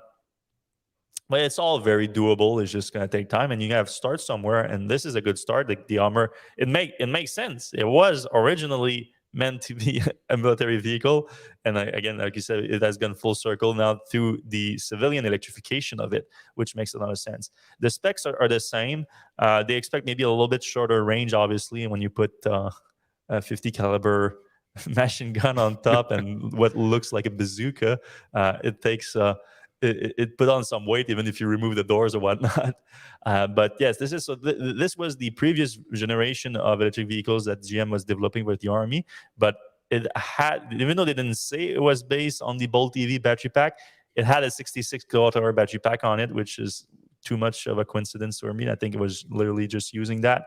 But it's all very doable. It's just going to take time, and you have to start somewhere. And this is a good start. Like the Hummer, it makes sense. It was originally meant to be a military vehicle, and again, like you said, it has gone full circle now through the civilian electrification of it, which makes a lot of sense. The specs are the same. They expect maybe a little bit shorter range, obviously, when you put a 50 caliber machine gun on top and what looks like a bazooka. It takes. It put on some weight, even if you remove the doors or whatnot. But yes, this was the previous generation of electric vehicles that GM was developing with the Army. But it had, even though they didn't say it was based on the Bolt EV battery pack, it had a 66 kilowatt hour battery pack on it, which is too much of a coincidence for me. I think it was literally just using that.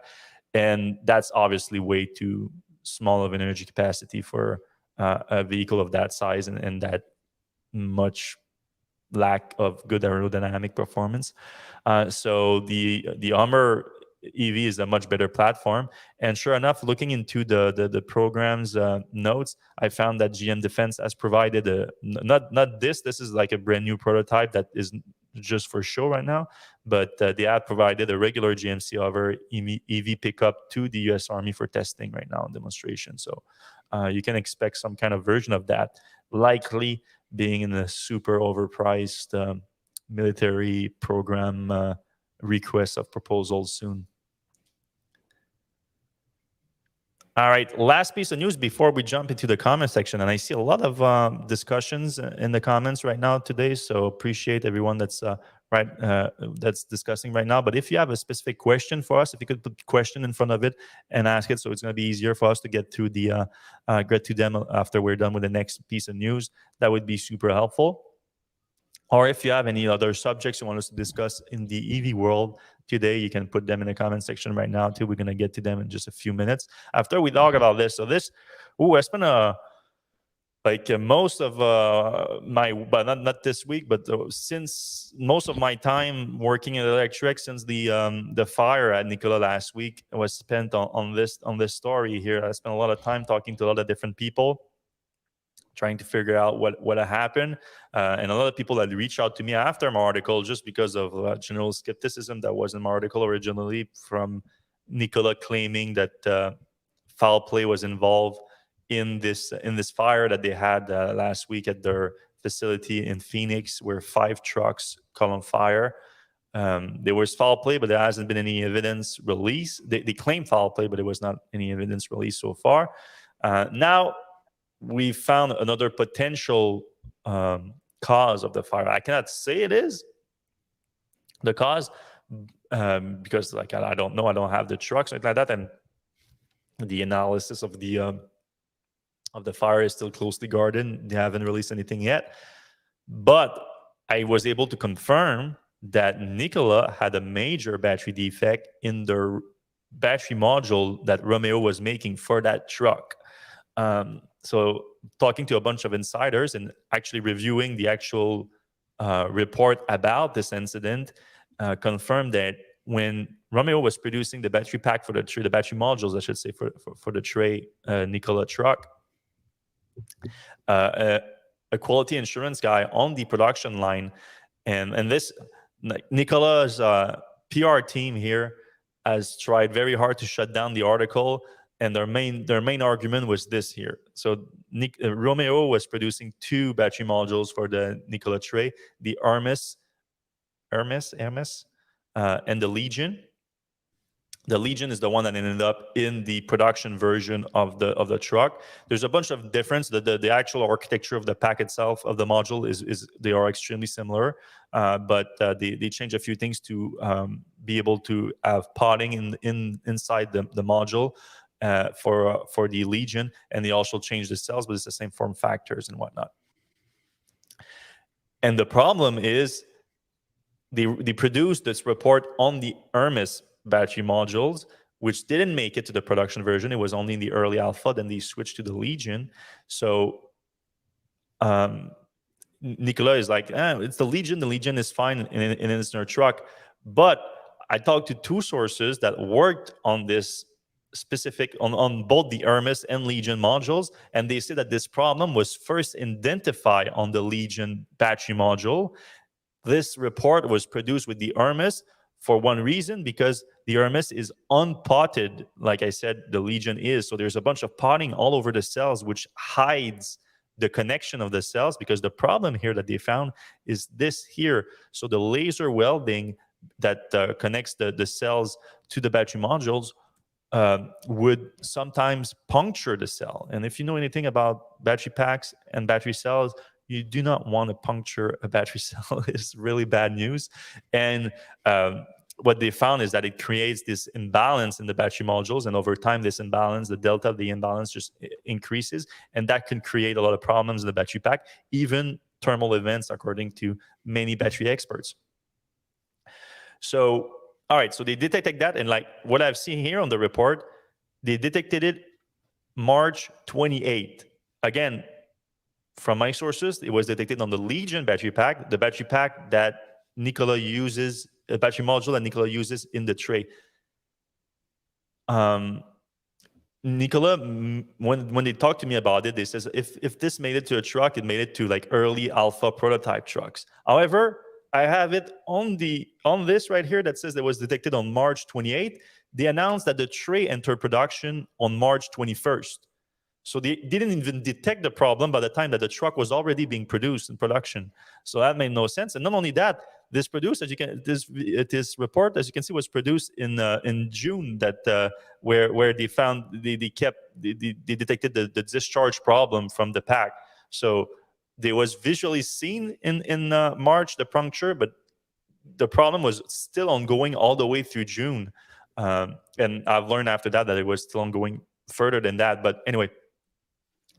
And that's obviously way too small of an energy capacity for a vehicle of that size and that much lack of good aerodynamic performance. So the Hummer EV is a much better platform. And sure enough, looking into the program's notes, I found that GM Defense has provided not this is like a brand new prototype that is just for show right now, but they have provided a regular GMC Hummer EV pickup to the US Army for testing right now in demonstration. So you can expect some kind of version of that, likely being in a super overpriced military program request of proposals soon. All right, last piece of news before we jump into the comment section. And I see a lot of discussions in the comments right now today, so appreciate everyone that's that's discussing right now. But if you have a specific question for us, if you could put the question in front of it and ask it, so it's going to be easier for us to get to them after we're done with the next piece of news, that would be super helpful. Or if you have any other subjects you want us to discuss in the EV world today, you can put them in the comment section right now too. We're going to get to them in just a few minutes after we talk about this. So I spent most of but not this week, but since most of my time working in Electrek since the fire at Nikola last week was spent on this story here. I spent a lot of time talking to a lot of different people, trying to figure out what happened. And a lot of people that reached out to me after my article just because of general skepticism that was in my article originally, from Nikola claiming that foul play was involved in this fire that they had last week at their facility in Phoenix, where 5 trucks caught on fire. There was foul play, but there hasn't been any evidence released. They claim foul play, but there was not any evidence released so far. Now we found another potential cause of the fire. I cannot say it is the cause because, like, I don't know. I don't have the trucks like that, and the analysis of the fire is still closely guarded. They haven't released anything yet, but I was able to confirm that Nikola had a major battery defect in the battery module that Romeo was making for that truck. So talking to a bunch of insiders and actually reviewing the actual report about this incident confirmed that when Romeo was producing the battery pack for the battery modules, I should say, for the Tre Nikola truck, a quality assurance guy on the production line, and this Nikola's PR team here has tried very hard to shut down the article, and their main argument was this here. So Romeo was producing 2 battery modules for the Nikola Tre, the Hermes, and the Legion. The Legion is the one that ended up in the production version of the truck. There's a bunch of difference. The actual architecture of the pack itself of the module is they are extremely similar, but they change a few things to be able to have potting inside the module for the Legion, and they also change the cells, but it's the same form factors and whatnot. And the problem is they produced this report on the Hermes battery modules, which didn't make it to the production version. It was only in the early alpha. Then they switched to the Legion. So Nikola is like, it's the Legion. The Legion is fine in its truck. But I talked to 2 sources that worked on this specific, on both the Hermes and Legion modules, and they said that this problem was first identified on the Legion battery module. This report was produced with the Hermes for one reason, because the Hermes is unpotted, like I said, the Legion is. So there's a bunch of potting all over the cells, which hides the connection of the cells, because the problem here that they found is this here. So the laser welding that connects the cells to the battery modules would sometimes puncture the cell. And if you know anything about battery packs and battery cells, you do not want to puncture a battery cell. It's really bad news. And what they found is that it creates this imbalance in the battery modules. And over time, this imbalance, the delta of the imbalance just increases. And that can create a lot of problems in the battery pack, even thermal events, according to many battery experts. So, all right, so they detected that. And like what I've seen here on the report, they detected it March 28th. Again, from my sources, it was detected on the Legion battery pack, the battery pack that Nikola uses, a battery module that Nikola uses in the Tre. Nikola, when they talked to me about it, they says if this made it to a truck, it made it to like early alpha prototype trucks. However, I have it on this right here that says that was detected on March 28th. They announced that the Tre entered production on March 21st. So they didn't even detect the problem by the time that the truck was already being produced in production. So that made no sense. And not only that, this report, as you can see, was produced in June. That where they found they detected the discharge problem from the pack. So they was visually seen in March, the puncture, but the problem was still ongoing all the way through June. And I've learned after that it was still ongoing further than that. But anyway.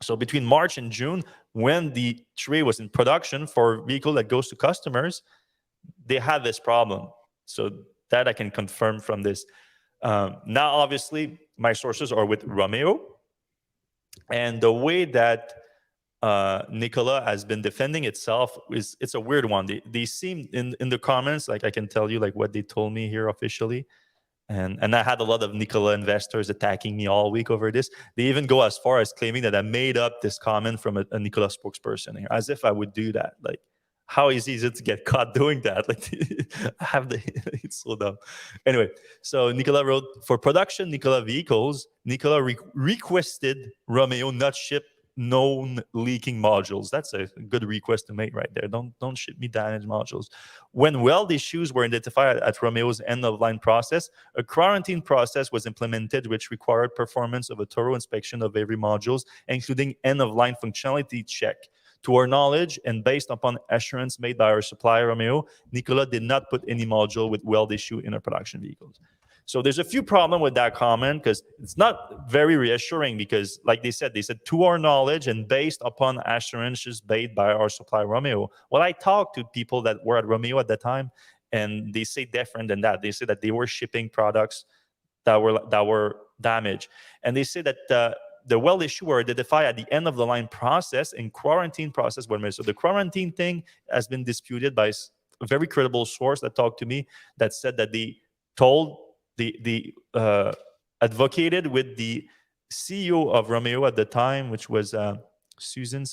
So between March and June, when the Tre was in production for a vehicle that goes to customers, they had this problem. So that I can confirm from this. Now, obviously, my sources are with Romeo. And the way that Nikola has been defending itself it's a weird one. They seem in the comments, like I can tell you like what they told me here officially. And I had a lot of Nikola investors attacking me all week over this. They even go as far as claiming that I made up this comment from a Nikola spokesperson here, as if I would do that. Like, how easy is it to get caught doing that? Like, it's so dumb. Anyway, so Nikola wrote, for production Nikola vehicles, Nikola requested Romeo not ship known leaking modules. That's a good request to make right there. Don't ship me damaged modules. When weld issues were identified at Romeo's end-of-line process, a quarantine process was implemented which required performance of a thorough inspection of every modules, including end-of-line functionality check. To our knowledge, and based upon assurance made by our supplier Romeo, Nikola did not put any module with weld issue in our production vehicles. So there's a few problems with that comment because it's not very reassuring because, like they said, to our knowledge and based upon assurances made by our supplier Romeo. Well, I talked to people that were at Romeo at the time, and they say different than that. They say that they were shipping products that were damaged, and they say that the weld issue were identified at the end of the line process and quarantine process. So the quarantine thing has been disputed by a very credible source that talked to me that said that they told the advocated with the CEO of Romeo at the time, which was Susan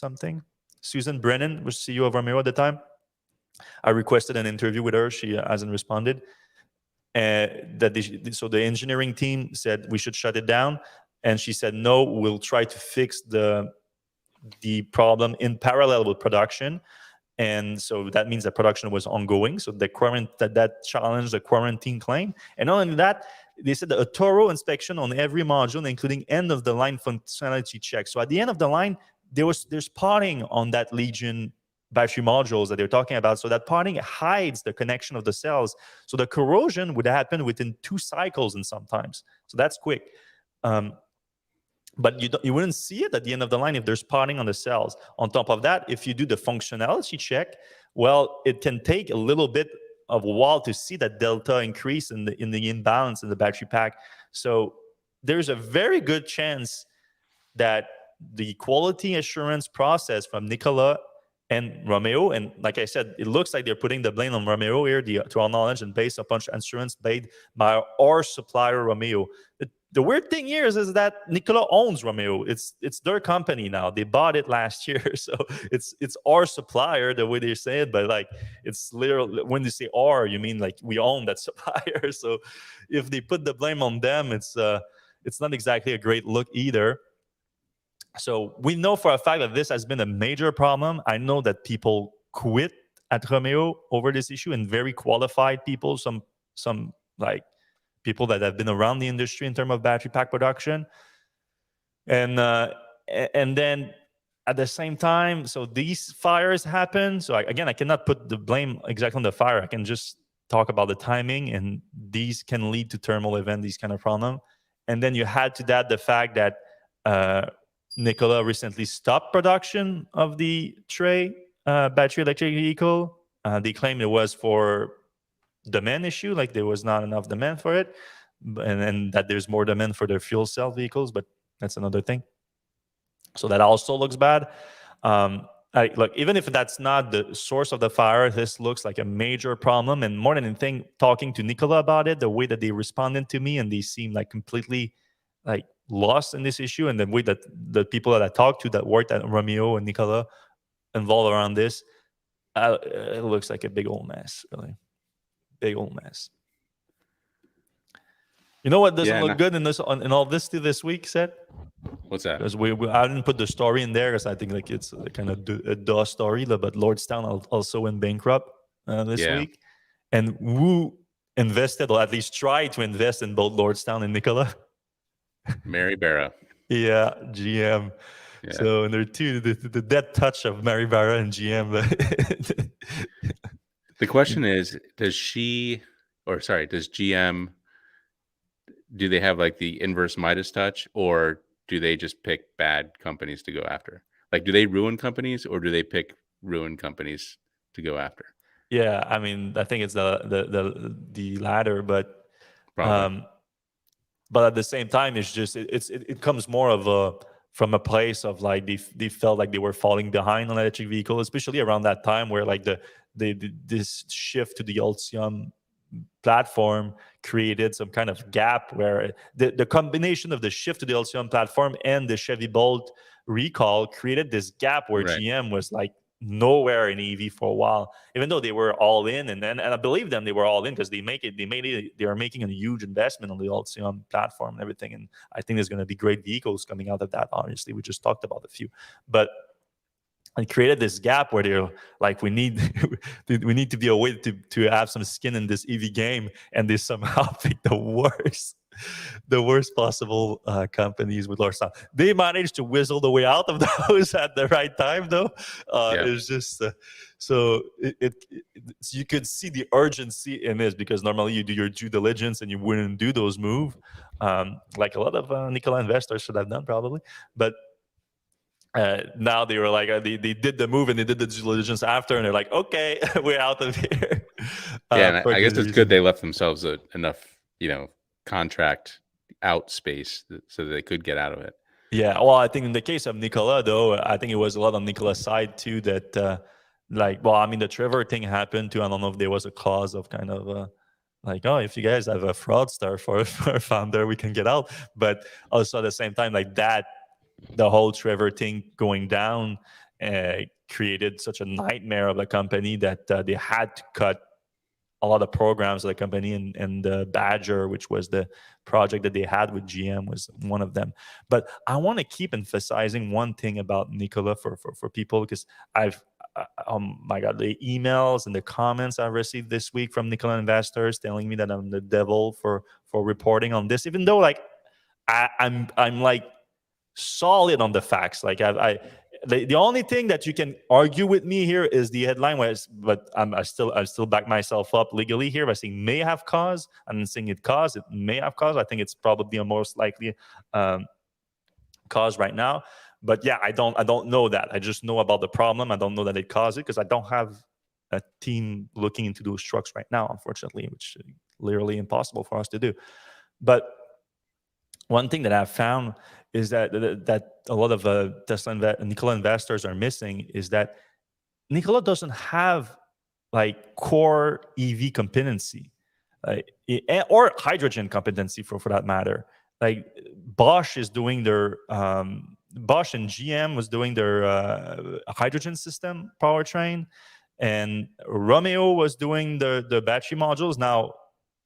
Brennan was CEO of Romeo at the time. I requested an interview with her. She hasn't responded. So the engineering team said we should shut it down, and she said no, we'll try to fix the problem in parallel with production. And so that means that production was ongoing. So that challenged the quarantine claim. And not only that, they said a thorough inspection on every module, including end-of-the-line functionality check. So at the end of the line, there's potting on that Legion battery modules that they're talking about. So that potting hides the connection of the cells. So the corrosion would happen within 2 cycles and sometimes. So that's quick. But you wouldn't see it at the end of the line if there's potting on the cells. On top of that, if you do the functionality check, well, it can take a little bit of a while to see that delta increase in the imbalance in the battery pack. So there's a very good chance that the quality assurance process from Nikola and Romeo, and like I said, it looks like they're putting the blame on Romeo here, to our knowledge, and based upon assurance made by our supplier Romeo. The weird thing here is that Nikola owns Romeo. It's their company now. They bought it last year, so it's our supplier the way they say it. But like, it's literally, when you say "our," you mean like we own that supplier. So if they put the blame on them, it's not exactly a great look either. So we know for a fact that this has been a major problem. I know that people quit at Romeo over this issue, and very qualified people, some like people that have been around the industry in terms of battery pack production. And then at the same time, so these fires happen. So again, I cannot put the blame exactly on the fire. I can just talk about the timing, and these can lead to thermal event, these kind of problem. And then you add to that the fact that Nikola recently stopped production of the Tre battery electric vehicle. They claimed it was for demand issue, like there was not enough demand for it, and that there's more demand for their fuel cell vehicles, but that's another thing. So that also looks bad. Look, even if that's not the source of the fire, this looks like a major problem. And more than anything, talking to Nikola about it, the way that they responded to me, and they seem like completely like lost in this issue, and the way that the people that I talked to that worked at Romeo and Nikola involved around this, it looks like a big old mess, really. Big old mess. You know what doesn't look good in all this this week, Seth? What's that? Because I didn't put the story in there because I think like it's a kind of a duh story, but Lordstown also went bankrupt this week. And who invested, or at least tried to invest in both Lordstown and Nikola? Mary Barra. Yeah, GM. Yeah. So and there are two, the dead touch of Mary Barra and GM. The question is, does GM, do they have like the inverse Midas touch, or do they just pick bad companies to go after? Like, do they ruin companies, or do they pick ruined companies to go after? Yeah, I mean, I think it's the latter, but probably. But at the same time, it's just it comes more of from a place of like they felt like they were falling behind on electric vehicles, especially around that time where like this shift to the Ultium platform created some kind of gap where the combination of the shift to the Ultium platform and the Chevy Bolt recall created this gap where GM was like nowhere in EV for a while, even though they were all in, and I believe them, they were all in because they are making a huge investment on the Ultium platform and everything, and I think there's going to be great vehicles coming out of that. Obviously, we just talked about a few, but it created this gap where they're like, we need we need to be a way to have some skin in this EV game, and they somehow pick the worst possible companies with large stuff. They managed to whistle the way out of those at the right time, though. It's just so you could see the urgency in this, because normally you do your due diligence and you wouldn't do those moves, like a lot of Nikola investors should have done probably, but. Now they were like, they did the move and they did the due diligence after, and they're like, okay, we're out of here. And I guess it's good they left themselves enough, contract out space so that they could get out of it. Yeah, well, I think in the case of Nikola, though, I think it was a lot on Nikola's side too. That the Trevor thing happened too. I don't know if there was a clause of kind of like, oh, if you guys have a fraudster for a founder, we can get out. But also at the same time, like that. The whole Trevor thing going down created such a nightmare of the company that they had to cut a lot of programs of the company, and the Badger, which was the project that they had with GM, was one of them. But I want to keep emphasizing one thing about Nikola for people, because my God, the emails and the comments I've received this week from Nikola investors telling me that I'm the devil for reporting on this, even though like I'm like solid on the facts. Like the only thing that you can argue with me here is the headline, but I still back myself up legally here by saying may have cause. I'm not saying it caused. It may have cause. I think it's probably a most likely cause right now. But yeah, I don't know that. I just know about the problem. I don't know that it caused it, because I don't have a team looking into those trucks right now, unfortunately, which is literally impossible for us to do. But one thing that I've found is that a lot of Tesla Nikola investors are missing is that Nikola doesn't have like core EV competency, or hydrogen competency for that matter. Like Bosch is doing their Bosch and GM was doing their hydrogen system powertrain, and Romeo was doing the battery modules.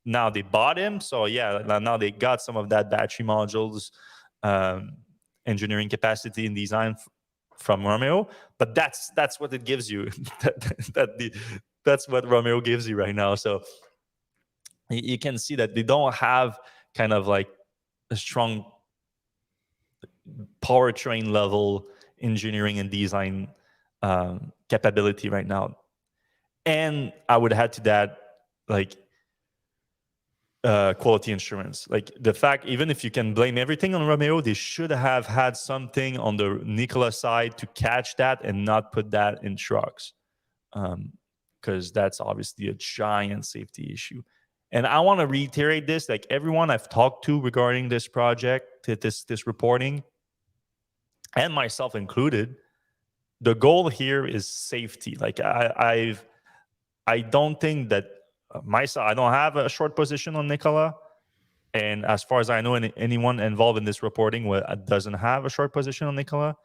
Now they bought him, so yeah, now they got some of that battery modules engineering capacity and design from Romeo. But that's what it gives you. That's what Romeo gives you right now. So you can see that they don't have kind of like a strong powertrain level engineering and design capability right now. And I would add to that, like, quality insurance. Like the fact, even if you can blame everything on Romeo, they should have had something on the Nikola side to catch that and not put that in trucks, because that's obviously a giant safety issue. And I want to reiterate this, like everyone I've talked to regarding this project, this reporting, and myself included, the goal here is safety. Like I don't think that myself, I don't have a short position on Nikola, and as far as I know, anyone involved in this reporting doesn't have a short position on Nikola.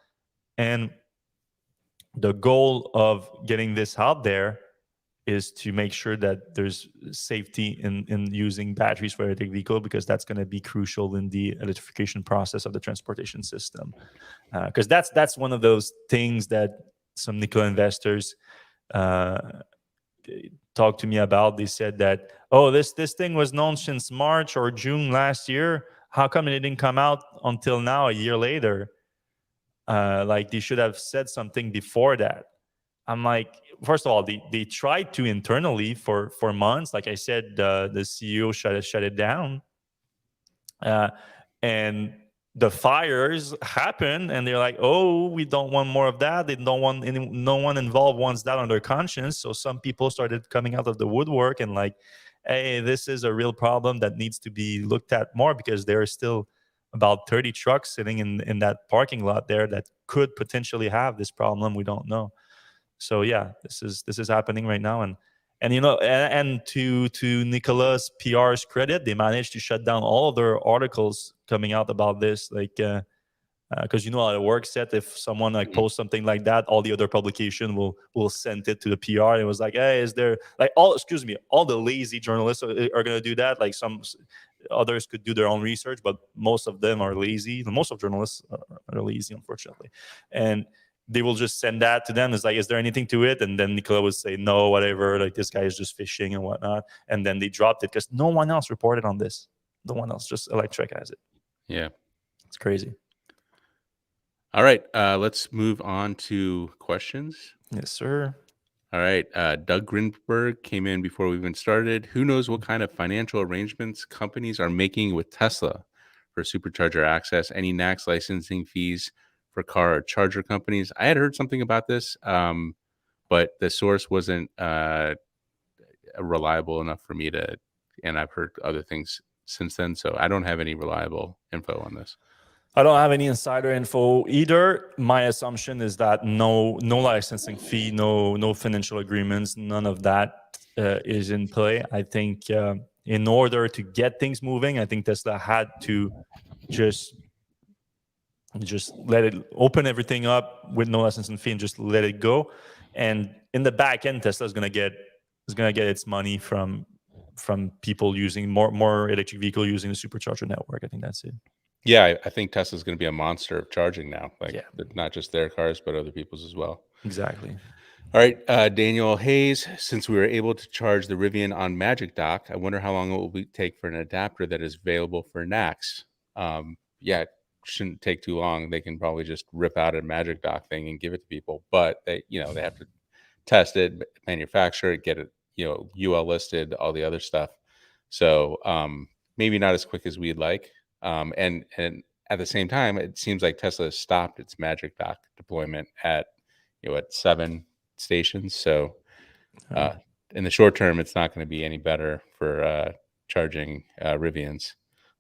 And the goal of getting this out there is to make sure that there's safety in using batteries for electric vehicle, because that's going to be crucial in the electrification process of the transportation system. Because that's one of those things that some Nikola investors talked to me about. They said that, oh, this thing was known since March or June last year. How come it didn't come out until now, a year later? Like they should have said something before that. I'm like, first of all, they tried to internally for months. Like I said, the CEO shut it down, and the fires happen, and they're like, oh, we don't want more of that. They don't want no one involved wants that on their conscience. So some people started coming out of the woodwork and like, hey, this is a real problem that needs to be looked at more, because there are still about 30 trucks sitting in that parking lot there that could potentially have this problem. We don't know. So yeah, this is happening right now, and to Nikola's PR's credit, they managed to shut down all of their articles coming out about this. Like because you know how it works. Set if someone like posts something like that, all the other publication will send it to the PR. It was like, hey, is there like all the lazy journalists are going to do that. Like some others could do their own research, but most of them are lazy. Most of journalists are lazy, unfortunately, and they will just send that to them. It's like, is there anything to it? And then Nikola would say, no, whatever. Like, this guy is just fishing and whatnot. And then they dropped it because no one else reported on this. No one else, just Electrek has it. Yeah. It's crazy. All right. Let's move on to questions. Yes, sir. All right. Doug Grinberg came in before we even started. Who knows what kind of financial arrangements companies are making with Tesla for supercharger access? Any NACS licensing fees for car or charger companies? I had heard something about this, but the source wasn't reliable enough for me to, and I've heard other things since then. So I don't have any reliable info on this. I don't have any insider info either. My assumption is that no licensing fee, no financial agreements, none of that is in play. I think in order to get things moving, I think Tesla had to just let it open everything up with no licensing fee and just let it go. And in the back end, Tesla is gonna get its money from people using more electric vehicle using the supercharger network. I think that's it. Yeah, I think Tesla's going to be a monster of charging now. Like, yeah, not just their cars, but other people's as well. Exactly. All right, Daniel Hayes, since we were able to charge the Rivian on Magic Dock, I wonder how long it will take for an adapter that is available for NACS. Yeah, it shouldn't take too long. They can probably just rip out a Magic Dock thing and give it to people, but they have to test it, manufacture it, get it, UL listed, all the other stuff. So maybe not as quick as we'd like. And at the same time, it seems like Tesla has stopped its Magic Dock deployment at 7 stations. So in the short term, it's not going to be any better for charging Rivians,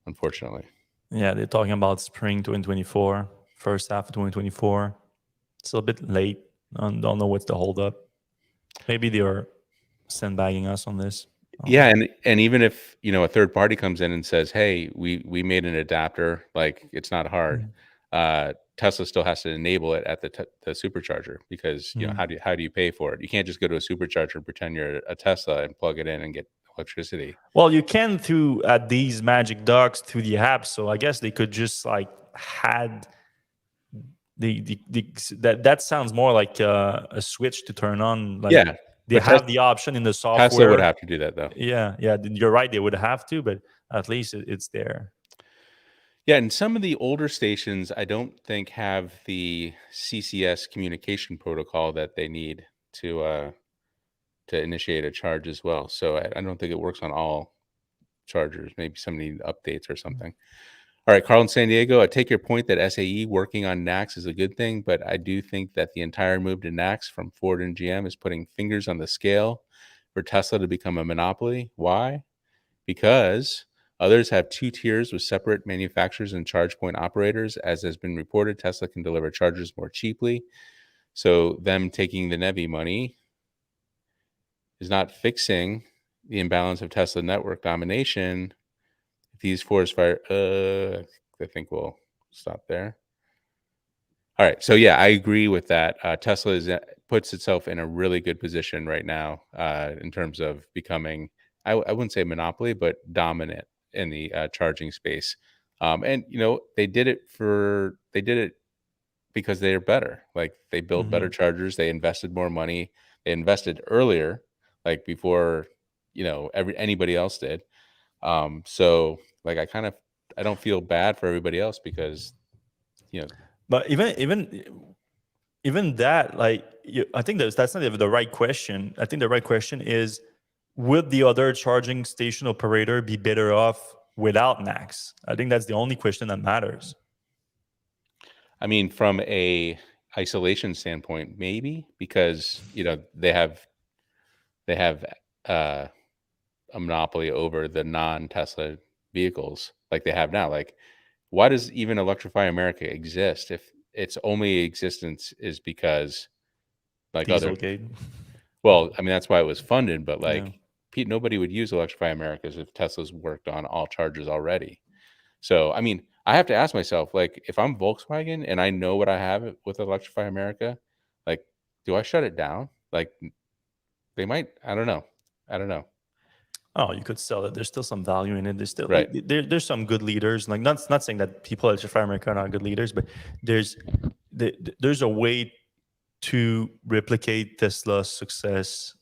unfortunately. Yeah, they're talking about spring 2024, first half of 2024. It's a bit late. I don't know what's the holdup. Maybe they are sandbagging us on this. Yeah, and even if a third party comes in and says, "Hey, we made an adapter," like, it's not hard. Tesla still has to enable it at the supercharger because how do you pay for it? You can't just go to a supercharger and pretend you're a Tesla and plug it in and get electricity. Well, you can at these Magic Docks through the app, so I guess they could just like had that sounds more like a switch to turn on. Like, yeah, they have the option in the software. Tesla would have to do that though. Yeah, you're right. They would have to, but at least it's there. Yeah, and some of the older stations, I don't think have the CCS communication protocol that they need to initiate a charge as well. So I don't think it works on all chargers. Maybe some need updates or something. All right, Carl in San Diego, I take your point that SAE working on NACS is a good thing, but I do think that the entire move to NACS from Ford and GM is putting fingers on the scale for Tesla to become a monopoly. Why? Because others have 2 tiers with separate manufacturers and ChargePoint operators. As has been reported, Tesla can deliver chargers more cheaply. So them taking the NEVI money is not fixing the imbalance of Tesla network domination. These forest fire, I think we'll stop there. All right. So yeah, I agree with that. Tesla puts itself in a really good position right now in terms of becoming, I wouldn't say monopoly, but dominant in the charging space. And they did it because they're better. Like, they built better chargers. They invested more money. They invested earlier, like before anybody else did. So like, I don't feel bad for everybody else because But even that, like, I think that's not even the right question. I think the right question is, would the other charging station operator be better off without NACS? I think that's the only question that matters. I mean, from a isolation standpoint, maybe, because they have a monopoly over the non-Tesla vehicles like they have now. Like, why does even Electrify America exist if its only existence is because like Dieselgate. Well, I mean, that's why it was funded, but like nobody would use Electrify America if Tesla's worked on all chargers already. So I mean, I have to ask myself, like, if I'm Volkswagen and I know what I have with Electrify America, like, do I shut it down? Like, they might. I don't know. Oh, you could sell it. There's still some value in it. There's still Right. there's some good leaders. Like not saying that people at Electrify America are not good leaders, but there's there's a way to replicate Tesla's success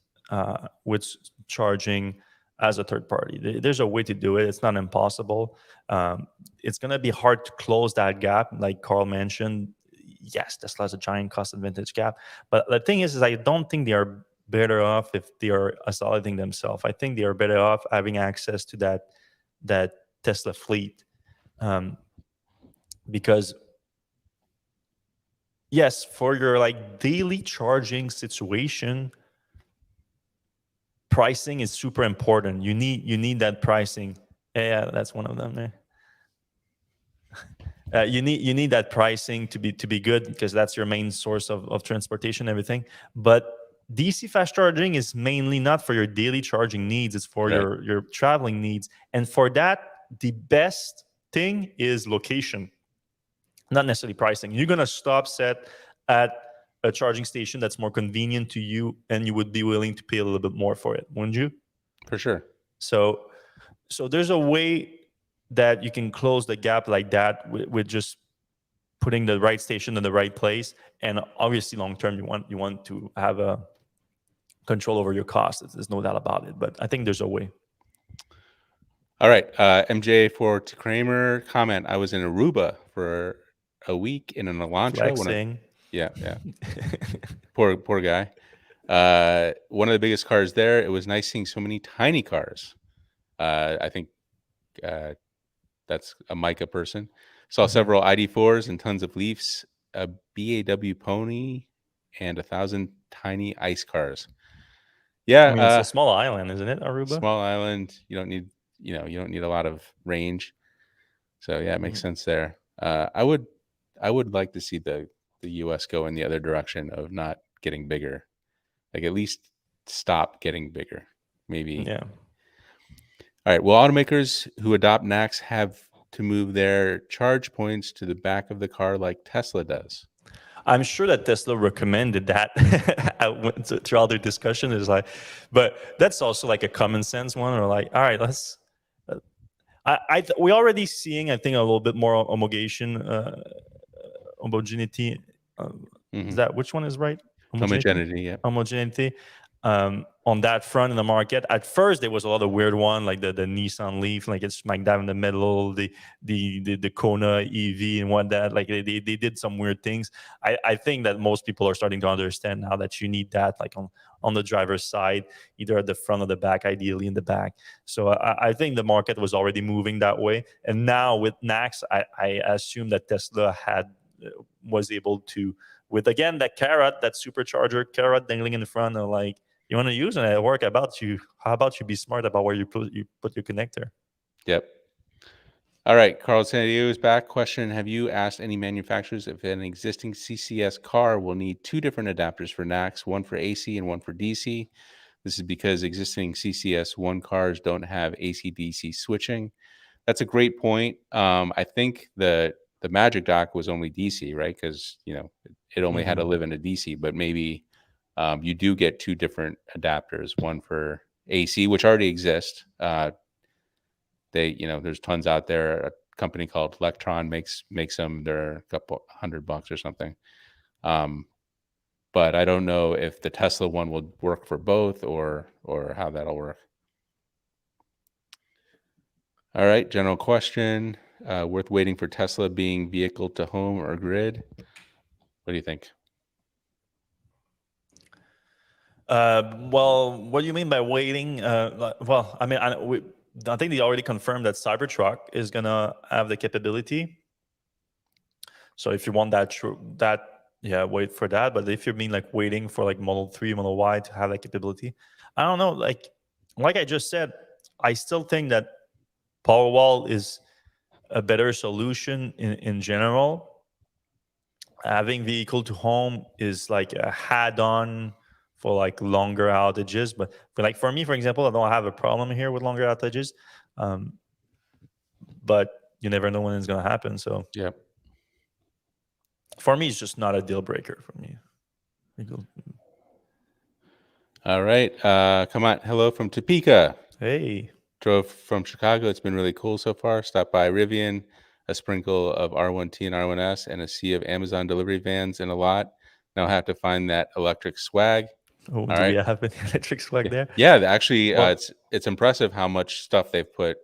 with charging as a third party. There's a way to do it. It's not impossible. It's going to be hard to close that gap, like Carl mentioned. Yes, Tesla has a giant cost advantage gap, but the thing is I don't think they are better off if they are isolating themselves. I think they are better off having access to that Tesla fleet, because yes, for your like daily charging situation, pricing is super important. You need that pricing. Yeah, that's one of them there. You need that pricing to be good, because that's your main source of transportation and everything. But DC fast charging is mainly not for your daily charging needs. It's for Right. your traveling needs. And for that, the best thing is location, not necessarily pricing. You're going to stop set at a charging station that's more convenient to you, and you would be willing to pay a little bit more for it, wouldn't you? For sure. So there's a way that you can close the gap like that with just putting the right station in the right place. And obviously long term you want to have a control over your costs. There's no doubt about it, but I think there's a way. All right. MJ for Kramer comment. I was in Aruba for a week in an Elantra. Flexing. Yeah. Poor guy. One of the biggest cars there. It was nice seeing so many tiny cars. I think that's a Micah person. Saw several ID4s and tons of Leafs, a BAW Pony, and 1,000 tiny ice cars. Yeah, I mean, it's a small island, isn't it, Aruba? Small island. You don't need a lot of range. So yeah, it makes sense there. I would like to see the US go in the other direction of not getting bigger. Like, at least stop getting bigger. Maybe. Yeah. All right. Will automakers who adopt NACS have to move their charge points to the back of the car like Tesla does? I'm sure that Tesla recommended that throughout their discussion. Is like, but that's also like a common sense one. Or like, all right, let's. We're already seeing, I think, a little bit more homogeneity. Is that which one is right? Homogeneity, yeah. Homogeneity. On that front in the market. At first, there was a lot of weird one, like the Nissan Leaf, like it's smack dab in the middle, the Kona EV and whatnot. Like they did some weird things. I think that most people are starting to understand now that you need that, like on the driver's side, either at the front or the back, ideally in the back. So I think the market was already moving that way. And now with NACS, I assume that Tesla was able to, with again that carrot, that supercharger carrot dangling in the front, of like, you want to use it at work, how about you be smart about where you put your connector? Yep. All right, Carl San Diego is back. Question: have you asked any manufacturers if an existing CCS car will need two different adapters for NACS, one for AC and one for DC? This is because existing CCS1 cars don't have AC-DC switching. That's a great point. I think the Magic Dock was only DC, right? Because it only had to live in a DC, but maybe you do get two different adapters, one for AC, which already exists. There's tons out there. A company called Electron makes them. They're a couple $100 or something. But I don't know if the Tesla one will work for both or how that'll work. All right, general question. Worth waiting for Tesla being vehicle to home or grid? What do you think? Well, what do you mean by waiting? Well, I mean, I think they already confirmed that Cybertruck is gonna have the capability. So if you want that, wait for that. But if you mean like waiting for like Model 3, Model Y to have that capability, I don't know. Like I just said, I still think that Powerwall is a better solution in general. Having vehicle to home is like a add-on for like longer outages. But for me, for example, I don't have a problem here with longer outages. But you never know when it's going to happen. So Yep. for me, it's just not a deal breaker for me. All right. Come on. Hello from Topeka. Hey. Drove from Chicago. It's been really cool so far. Stopped by Rivian, a sprinkle of R1T and R1S, and a sea of Amazon delivery vans in a lot. Now I have to find that electric swag. Oh, All do right. we have any electric swag there? Yeah, actually, Well, it's impressive how much stuff they've put.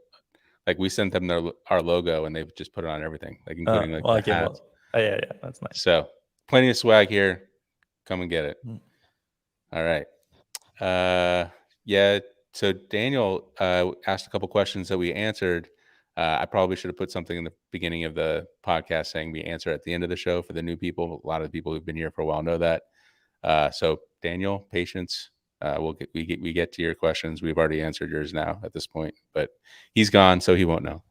Like we sent them our logo, and they've just put it on everything, like including like well, the okay, hats. well, yeah, that's nice. So plenty of swag here. Come and get it. All right. Yeah. So Daniel asked a couple questions that we answered. I probably should have put something in the beginning of the podcast saying we answer at the end of the show for the new people. A lot of the people who've been here for a while know that. So Daniel, patience. We get to your questions. We've already answered yours now at this point, but he's gone, so he won't know.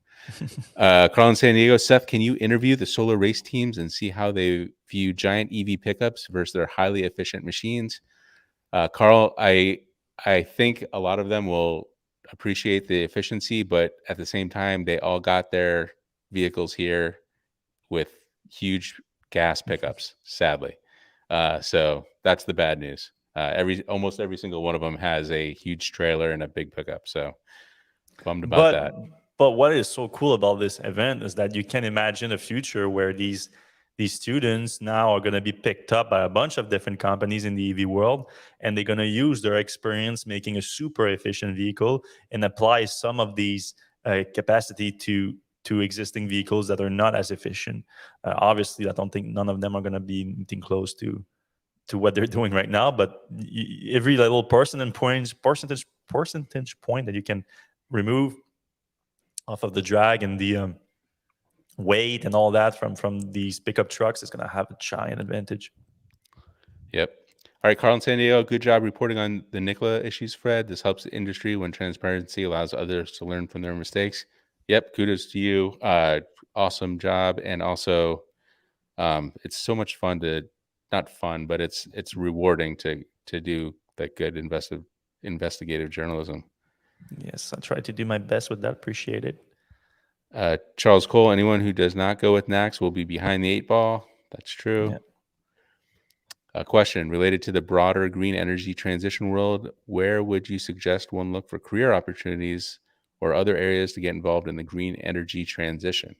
Carl in San Diego, Seth, can you interview the solar race teams and see how they view giant EV pickups versus their highly efficient machines? Carl, I think a lot of them will appreciate the efficiency, but at the same time, they all got their vehicles here with huge gas pickups, sadly. So that's the bad news. Almost every single one of them has a huge trailer and a big pickup. So bummed about that. But what is so cool about this event is that you can imagine a future where these students now are going to be picked up by a bunch of different companies in the EV world, and they're going to use their experience making a super efficient vehicle and apply some of these capacity to existing vehicles that are not as efficient. Obviously, I don't think none of them are going to be anything close to what they're doing right now, but every little percentage point that you can remove off of the drag and the weight and all that from these pickup trucks is going to have a giant advantage. Yep. All right, Carl in San Diego, good job reporting on the Nikola issues, Fred. This helps the industry when transparency allows others to learn from their mistakes. Yep, kudos to you. Awesome job. And also, it's so much fun not fun, but it's rewarding to do that good investigative journalism. Yes, I try to do my best with that. Appreciate it. Charles Cole, anyone who does not go with NACS will be behind the 8 ball. That's true. Yeah. A question related to the broader green energy transition world. Where would you suggest one look for career opportunities or other areas to get involved in the green energy transition?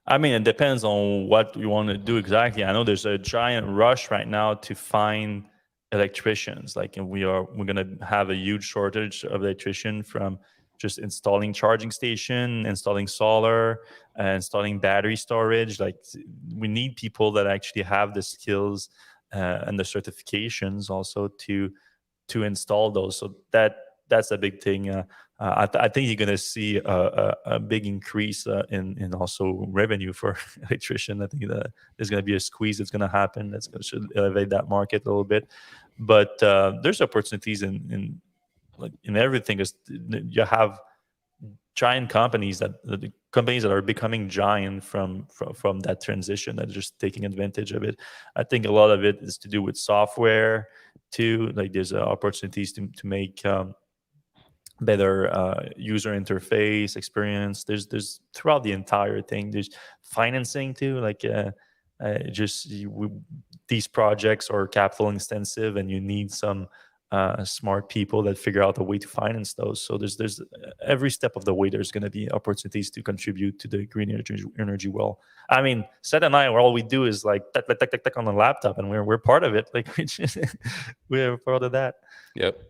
I mean, it depends on what you want to do exactly. I know there's a giant rush right now to find electricians. Like, and we're going to have a huge shortage of electrician from just installing charging station, installing solar, installing battery storage. Like, we need people that actually have the skills and the certifications also to install those. So that's a big thing. I think you're going to see a big increase in also revenue for electrician. I think that there's going to be a squeeze that's going to happen. That's going to elevate that market a little bit. But there's opportunities in everything. You have giant companies that are becoming giant from that transition, that are just taking advantage of it. I think a lot of it is to do with software too. Like, there's opportunities to make better user interface experience. There's throughout the entire thing. There's financing too. Like these projects are capital intensive, and you need some smart people that figure out a way to finance those. So there's every step of the way there's going to be opportunities to contribute to the green energy well. I mean, Seth and I, all we do is like tuck on the laptop, and we're part of it. Like we're part of that. Yep.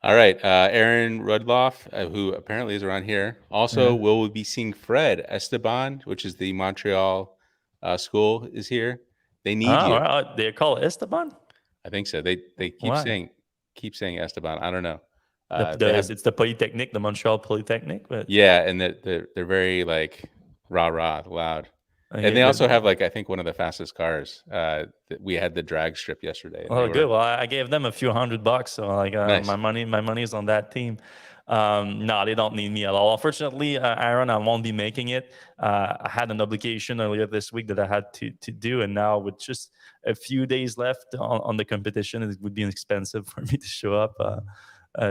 All right. Aaron Rudloff, who apparently is around here. Also, will we be seeing Fred Esteban, which is the Montreal school, is here. They need you. They call it Esteban? I think so. They keep saying Esteban. I don't know. It's the Polytechnique, the Montreal Polytechnique. But yeah, and they're very like rah loud. And they also have, like, I think one of the fastest cars. We had the drag strip yesterday. Oh, good. Well, I gave them a few $100, so like nice. my money is on that team. No, they don't need me at all. Unfortunately, Aaron, I won't be making it. I had an obligation earlier this week that I had to do, and now with just a few days left on the competition, it would be expensive for me to show up.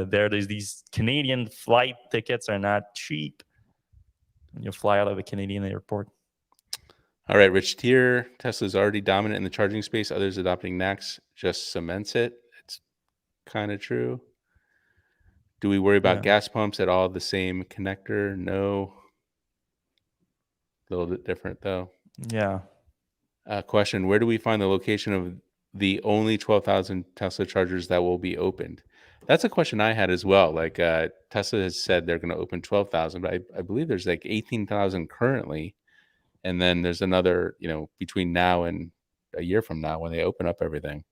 There's these Canadian flight tickets are not cheap. you fly out of a Canadian airport. All right, Rich Tier, Tesla's already dominant in the charging space. Others adopting NACS just cements it. It's kind of true. Do we worry about gas pumps at all? The same connector? No. A little bit different, though. Yeah. Question, where do we find the location of the only 12,000 Tesla chargers that will be opened? That's a question I had as well. Like Tesla has said they're going to open 12,000, but I believe there's like 18,000 currently. And then there's another, between now and a year from now when they open up everything,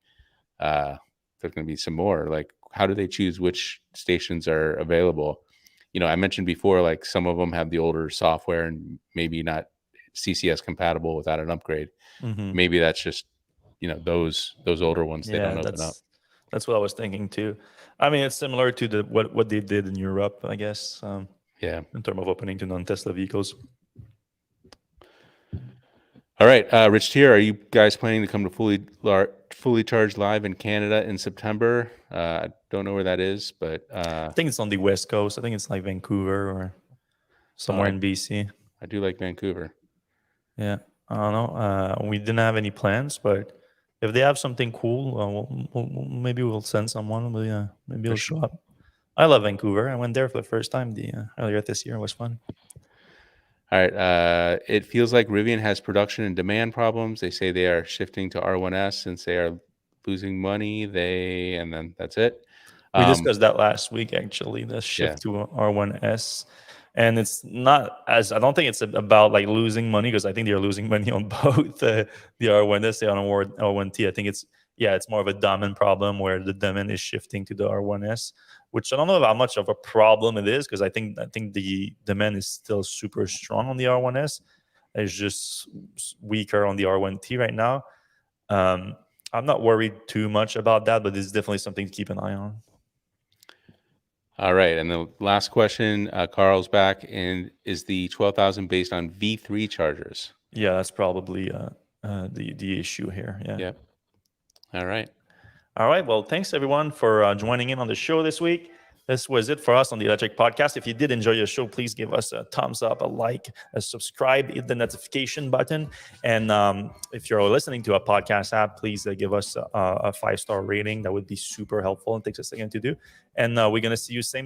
there's going to be some more. Like, how do they choose which stations are available? I mentioned before, like some of them have the older software and maybe not CCS compatible without an upgrade. Mm-hmm. Maybe that's just, those older ones, they don't open up. That's what I was thinking too. I mean, it's similar to what they did in Europe, I guess. Yeah. In terms of opening to non-Tesla vehicles. All right, Rich Tier, are you guys planning to come to fully charged live in Canada in September? I don't know where that is, but I think it's on the West Coast. I think it's like Vancouver or somewhere in BC. I do like Vancouver. Yeah, I don't know. We didn't have any plans, but if they have something cool, maybe we'll send someone. But yeah, maybe it'll show up. I love Vancouver. I went there for the first time earlier this year. It was fun. All right. It feels like Rivian has production and demand problems. They say they are shifting to R1S since they are losing money. And then that's it. We discussed that last week, actually, the shift to R1S. And it's not I don't think it's about like losing money, because I think they're losing money on both the R1S and R1T. I think it's more of a demand problem where the demand is shifting to the R1S, which I don't know how much of a problem it is, because I think the demand is still super strong on the R1S. It's just weaker on the R1T right now. I'm not worried too much about that, but it's definitely something to keep an eye on. All right, and the last question, Carl's back, and is the 12,000 based on V3 chargers? Yeah, that's probably the issue here. Yeah. Yep. All right. Well, thanks everyone for joining in on the show this week. This was it for us on the Electrek Podcast. If you did enjoy your show, please give us a thumbs up, a like, a subscribe, hit the notification button. And if you're listening to a podcast app, please give us a 5-star rating. That would be super helpful and takes a second to do. And we're going to see you same